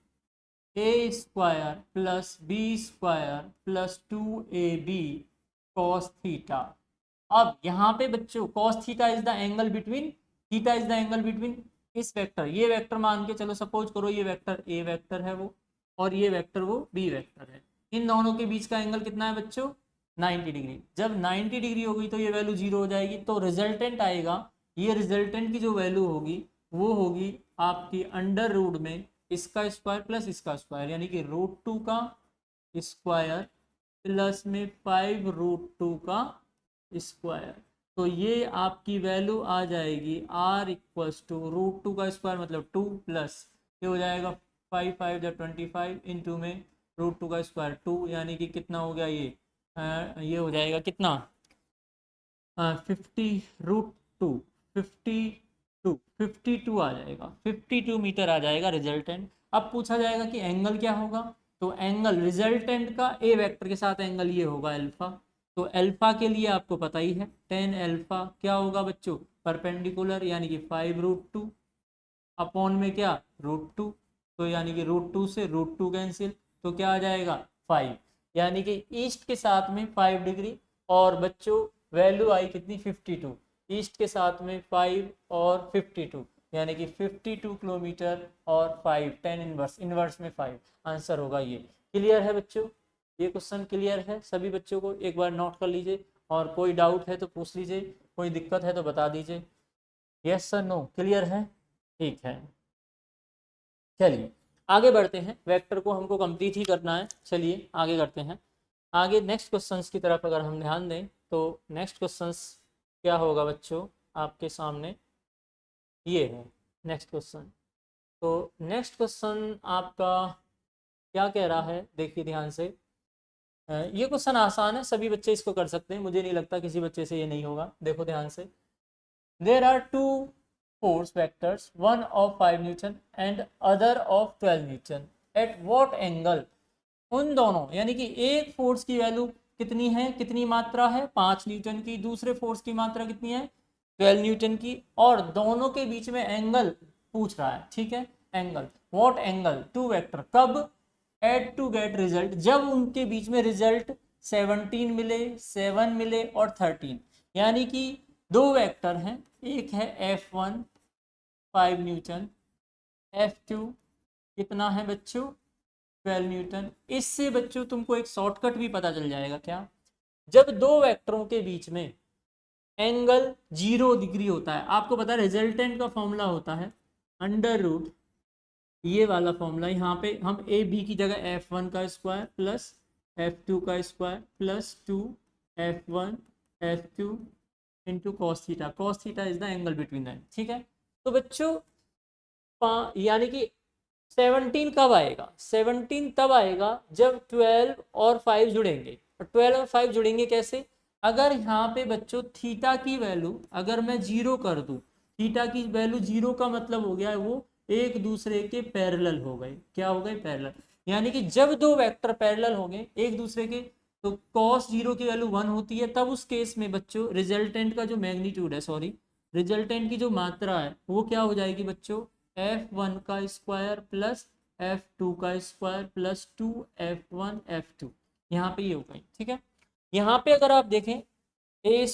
a² plus b² plus 2ab cos theta. अब यहाँ पे बच्चों cos theta is the angle between, theta is the angle between इस वेक्टर, ये वेक्टर मान के चलो, सपोज करो ये वेक्टर a वेक्टर है वो, और ये वेक्टर वो b वेक्टर है, इन दोनों के बीच का एंगल कितना है बच्चों 90 डिग्री। जब 90 डिग्री होगी तो ये वैल्यू 0 हो जाएगी, तो रिजल्टेंट आएगा, ये रिजल्टेंट की जो वैल्यू होगी वो होगी आपकी अंडर रूट में इसका स्क्वायर प्लस इसका स्क्वायर, यानी कि √2 का स्क्वायर प्लस में 5√2 का स्क्वायर। तो ये आपकी वैल्यू आ जाएगी r इक्वल्स टू √2 का स्क्वायर मतलब 2 प्लस ये हो जाएगा 5 5 या 25 इंटू में √2 का स्क्वायर 2, यानी कि कितना हो गया ये हो जाएगा कितना 52 आ जाएगा, 52 मीटर आ जाएगा रिजल्टेंट। अब पूछा जाएगा कि एंगल क्या होगा, तो एंगल रिजल्टेंट का ए वेक्टर के साथ एंगल ये होगा अल्फा। तो अल्फा के लिए आपको पता ही है टेन अल्फा क्या होगा बच्चों, परपेंडिकुलर यानी कि 5√2 अपॉन में क्या √2, तो यानी कि √2 से √2 कैंसिल, तो क्या आ जाएगा 5, यानी कि ईस्ट के साथ में 5 डिग्री और बच्चों वैल्यू आई कितनी 52, ईस्ट के साथ में 5 और 52 यानी कि 52 किलोमीटर और 5 10 इनवर्स, इनवर्स में 5 आंसर होगा ये। क्लियर है बच्चों, ये क्वेश्चन क्लियर है सभी बच्चों को, एक बार नोट कर लीजिए और कोई डाउट है तो पूछ लीजिए, कोई दिक्कत है तो बता दीजिए। यस सर नो क्लियर है, ठीक है। चलिए आगे बढ़ते हैं, वेक्टर को हमको कंप्लीट ही करना है, चलिए आगे करते हैं। आगे नेक्स्ट क्वेश्चंस की तरफ अगर हम ध्यान दें तो नेक्स्ट क्वेश्चंस क्या होगा बच्चों आपके सामने, ये है नेक्स्ट क्वेश्चन। तो नेक्स्ट क्वेश्चन आपका क्या कह रहा है, देखिए ध्यान से। ये क्वेश्चन आसान है, सभी बच्चे इसको कर सकते हैं, मुझे नहीं लगता किसी बच्चे से ये नहीं होगा। देखो ध्यान से, there are two force vectors, one of 5 Newton and other of 12 Newton. At what angle? उन दोनों यानी कि एक फोर्स की वैल्यू कितनी है, कितनी मात्रा है 5 न्यूटन की, दूसरे फोर्स की मात्रा कितनी है 12 न्यूटन की, और दोनों के बीच में एंगल पूछ रहा है, ठीक है। Angle, what angle two vector, कब एट टू गेट रिजल्ट, जब उनके बीच में रिजल्ट 17 मिले, 7 मिले और 13, यानी कि दो वेक्टर हैं, एक है F1 5 न्यूटन, F2 कितना है बच्चों 12 न्यूटन। इससे बच्चों तुमको एक शॉर्टकट भी पता चल जाएगा, क्या, जब दो वेक्टरों के बीच में एंगल 0 डिग्री होता है, आपको पता है रिजल्टेंट का फॉर्मूला होता है अंडर रूट, ये वाला फॉर्मूला, यहाँ पे हम ए बी की जगह F1 का स्क्वायर प्लस F2 का square plus 2 F1 F2 into cos theta, cos theta is the angle between them, ठीक है। तो बच्चों यानी कि 17 कब आएगा, 17 तब आएगा जब 12 और 5 जुड़ेंगे, और 12 और 5 जुड़ेंगे कैसे, अगर यहाँ पे बच्चों थीटा की वैल्यू अगर मैं 0 कर दूं, थीटा की वैल्यू 0 का मतलब हो गया है वो एक दूसरे के पैरेलल हो गए, क्या हो गए पैरेलल, यानी कि जब दो वेक्टर पैरेलल हो गए एक दूसरे के, तो cos 0 की वैल्यू 1 होती है, तब उस केस में बच्चों रिजल्टेंट का जो मैग्नीट्यूड है, सॉरी रिजल्टेंट की जो मात्रा है वो क्या हो जाएगी बच्चों F1 का स्क्वायर प्लस F2 का स्क्वायर प्लस 2F1 F2, यहाँ पे ये हो गई, ठीक है। यहाँ पे अगर आप देखें A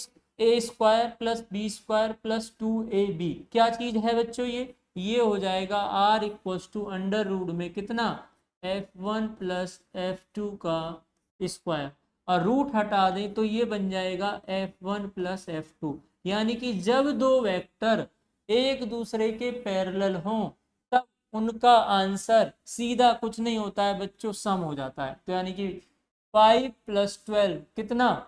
square plus B square plus 2ab क्या चीज है बच्चों, ये हो जाएगा r equals to under root में कितना F1 प्लस F2 का स्क्वायर, और रूट हटा दें तो ये बन जाएगा F1 प्लस F2, यानी कि जब दो वेक्टर एक दूसरे के पैरेलल हों तब उनका आंसर सीधा कुछ नहीं होता है बच्चों, सम हो जाता है। तो यानी कि 5 + 12 कितना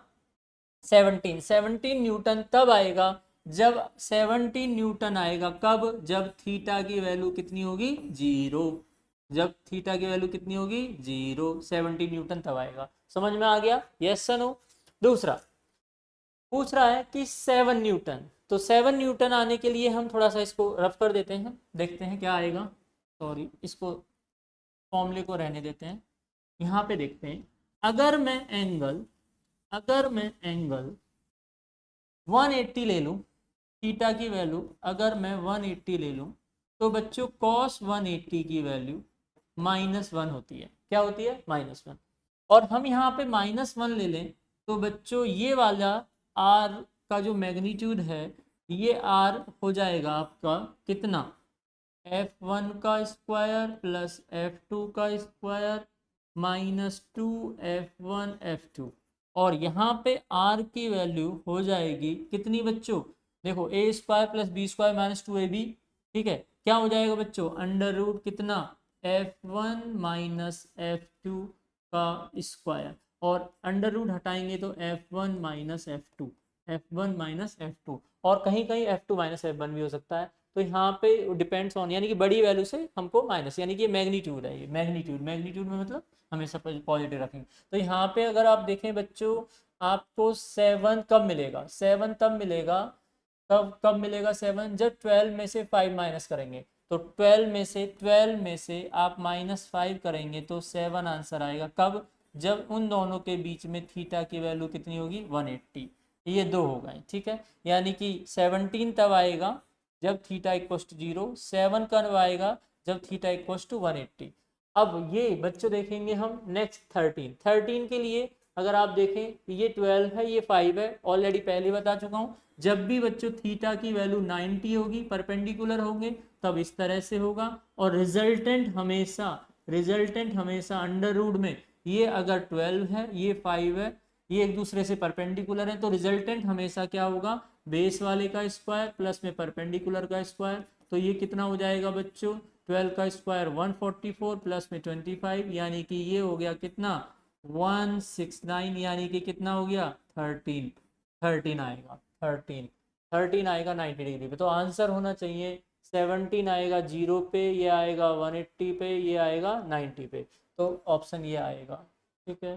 17, 17 न्यूटन तब आएगा जब 17 न्यूटन आएगा कब, जब थीटा की वैल्यू कितनी होगी 0, जब थीटा की वैल्यू कितनी होगी 0, 17 न्यूटन तब आएगा। समझ में आ गया, यस या नो। दूसरा पूछ रहा है कि 7 न्यूटन, तो 7 न्यूटन आने के लिए हम थोड़ा सा इसको रफ कर देते हैं, देखते हैं क्या आएगा, सॉरी इसको फॉर्मूले को रहने देते हैं। यहाँ पे देखते हैं, अगर मैं एंगल 180 ले लूँ, थीटा की वैल्यू अगर मैं 180 ले लूँ, तो बच्चों cos 180 की वैल्यू -1 होती है, क्या होती है -1, और हम यहाँ पे -1 ले लें तो बच्चों ये वाला r का जो मैग्नीट्यूड है ये r हो जाएगा आपका कितना F1 का स्क्वायर प्लस F2 का स्क्वायर माइनस 2F1 F2, और यहाँ पे r की वैल्यू हो जाएगी कितनी बच्चों, देखो a square plus B square minus 2ab, ठीक है, क्या हो जाएगा बच्चों अंडर रूट कितना F1 माइनस F2 का स्क्वायर, और अंडर रूट हटाएंगे तो F1 minus F2, F1 minus F2, और कहीं कहीं F2 माइनस F1 भी हो सकता है। तो यहाँ पे डिपेंड्स ऑन, यानी कि बड़ी वैल्यू से हमको माइनस, यानी कि ये मैग्नीट्यूड है, ये मैग्नीट्यूड, मैग्नीट्यूड में मतलब हमेशा पॉजिटिव रखेंगे। तो यहाँ पे अगर आप देखें बच्चों, आपको 7 कब मिलेगा, 7 तब मिलेगा, कब कब मिलेगा 7, जब 12 में से 5 माइनस करेंगे। तो 12 में से आप -5 करेंगे तो 7 आंसर आएगा। कब, जब उन दोनों के बीच में थीटा की वैल्यू कितनी होगी, 180। ये दो हो गए, ठीक है। यानी कि 17 तब आएगा जब थीटा इक्वल टू 0, 7 कब आएगा जब थीटा इक्वल टू 180। अब ये बच्चों देखेंगे हम नेक्स्ट 13 के लिए। अगर आप देखें ये 12 है, ये 5 है, ऑलरेडी पहले बता चुका हूँ। जब भी बच्चों थीटा की वैल्यू 90 होगी, परपेंडिकुलर होंगे, तब इस तरह से होगा। और रिजल्टेंट हमेशा अंडर रूट में, ये अगर 12 है, ये 5 है, ये एक दूसरे से परपेंडिकुलर है, तो रिजल्टेंट हमेशा क्या होगा, बेस वाले का स्क्वायर प्लस में परपेंडिकुलर का स्क्वायर। तो ये कितना हो जाएगा बच्चों, 12 का स्क्वायर 144 प्लस में 25, यानी कि ये हो गया कितना, 169, यानी कि कितना हो गया 13 आएगा, 13 आएगा 90 डिग्री पे। तो आंसर होना चाहिए 17 आएगा 0 पे, ये आएगा 180 पे, ये आएगा 90 पे। तो ऑप्शन ये आएगा, ठीक है,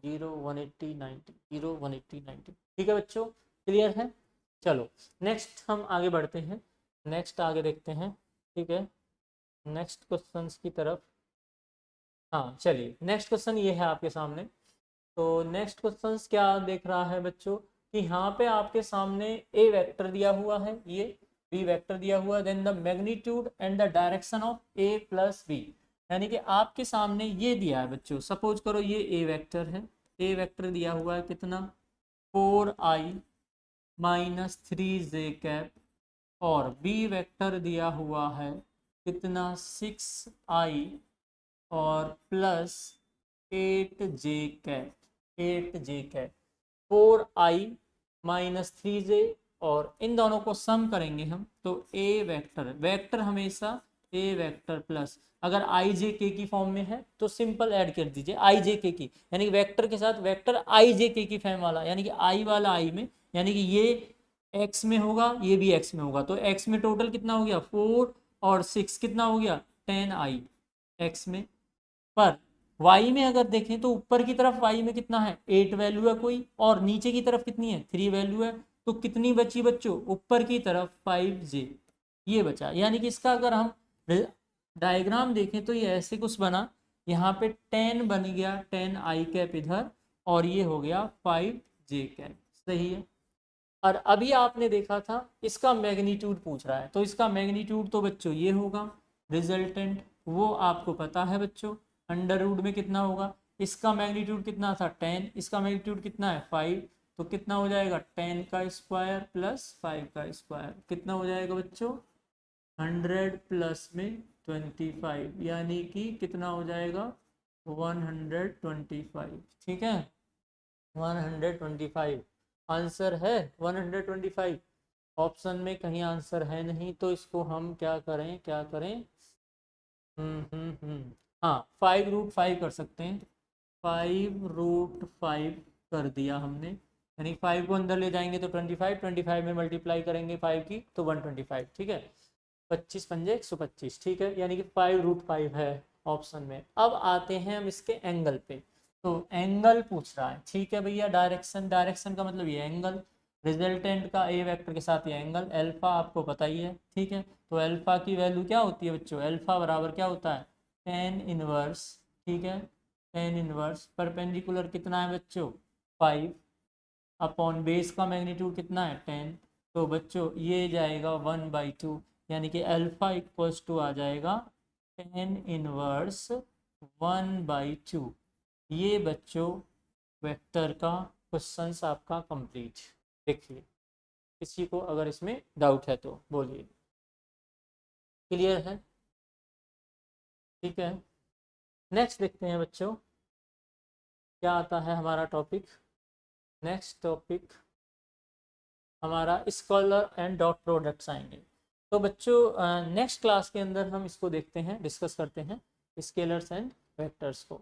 0 180 90, 0 180 90, ठीक है बच्चों, क्लियर है। चलो नेक्स्ट हम आगे बढ़ते हैं, नेक्स्ट आगे देखते हैं, ठीक है, नेक्स्ट क्वेश्चंस की तरफ। हाँ चलिए, नेक्स्ट क्वेश्चन ये है आपके सामने। तो नेक्स्ट क्वेश्चन क्या देख रहा है बच्चों, कि यहाँ पे आपके सामने ए वेक्टर दिया हुआ है, ये बी वेक्टर दिया हुआ है, then the magnitude and the direction of a plus b. यानी कि आपके सामने ये दिया है बच्चों, सपोज करो ये ए वेक्टर है, ए वेक्टर दिया हुआ है कितना, 4i माइनस 3j कैप, और बी वेक्टर दिया हुआ है कितना, 6i और plus 8j cap, 8j cap, 4i minus 3j, और इन दोनों को सम करेंगे हम तो ए वेक्टर, वेक्टर हमेशा ए वेक्टर प्लस, अगर आई जे के की फॉर्म में है तो सिंपल ऐड कर दीजिए आई जे के की, यानी कि वेक्टर के साथ वेक्टर आई जे के की फॉर्म वाला, यानी कि आई वाला आई में, यानी कि ये एक्स में होगा, ये भी एक्स में होगा। तो एक्स में टोटल कितना हो गया 4 और 6 कितना हो गया 10i एक्स में। पर y में अगर देखें तो ऊपर की तरफ y में कितना है 8 वैल्यू है कोई, और नीचे की तरफ कितनी है 3 वैल्यू है। तो कितनी बची बच्चों, ऊपर की तरफ 5j, ये बचा। यानी कि इसका अगर हम डायग्राम देखें तो ये ऐसे कुछ बना, यहाँ पे 10 बन गया, 10i कैप इधर, और ये हो गया 5j कैप, सही है। और अभी आपने देखा था इसका मैग्नीट्यूड पूछ रहा है, तो इसका मैग्नीट्यूड तो बच्चों ये होगा, रिजल्टेंट वो आपको पता है बच्चों, अंडर रूट में कितना होगा, इसका मैग्नीट्यूड कितना था 10, इसका मैग्नीट्यूड कितना है 5, तो कितना हो जाएगा 10 का स्क्वायर प्लस 5 का स्क्वायर, कितना हो जाएगा बच्चों 100 प्लस में 25, यानी कि कितना हो जाएगा 125, ठीक है 125 आंसर है 125। ऑप्शन में कहीं आंसर है नहीं, तो इसको हम क्या करें, हाँ 5√5 कर सकते हैं, 5√5 कर दिया हमने, यानी 5 को अंदर ले जाएंगे तो 25 में मल्टीप्लाई करेंगे 5 की तो 125, ठीक है, 25 पंजे 125, ठीक है, यानी कि 5√5 है ऑप्शन में। अब आते हैं हम इसके एंगल पे, तो एंगल पूछ रहा है, ठीक है भैया, डायरेक्शन का मतलब ये एंगल, रिजल्टेंट का ए वेक्टर के साथ ये एंगल, अल्फा आपको पता ही है, ठीक है। तो अल्फा की वैल्यू क्या होती है बच्चों, अल्फा बराबर क्या होता है tan इनवर्स, ठीक है, tan इनवर्स परपेंडिकुलर कितना है बच्चों 5 अपॉन बेस का मैग्नीट्यूड कितना है 10, तो बच्चों ये जाएगा 1/2, यानी कि अल्फा इक्वल्स टू आ जाएगा tan इनवर्स 1/2। ये बच्चों वेक्टर का क्वेश्चन आपका कंप्लीट। देखिए किसी को अगर इसमें डाउट है तो बोलिए, क्लियर है, ठीक है। नेक्स्ट देखते हैं बच्चों क्या आता है हमारा टॉपिक। नेक्स्ट टॉपिक हमारा स्केलर एंड डॉट प्रोडक्ट्स आएंगे। तो बच्चों नेक्स्ट क्लास के अंदर हम इसको देखते हैं, डिस्कस करते हैं स्केलर्स एंड वेक्टर्स को।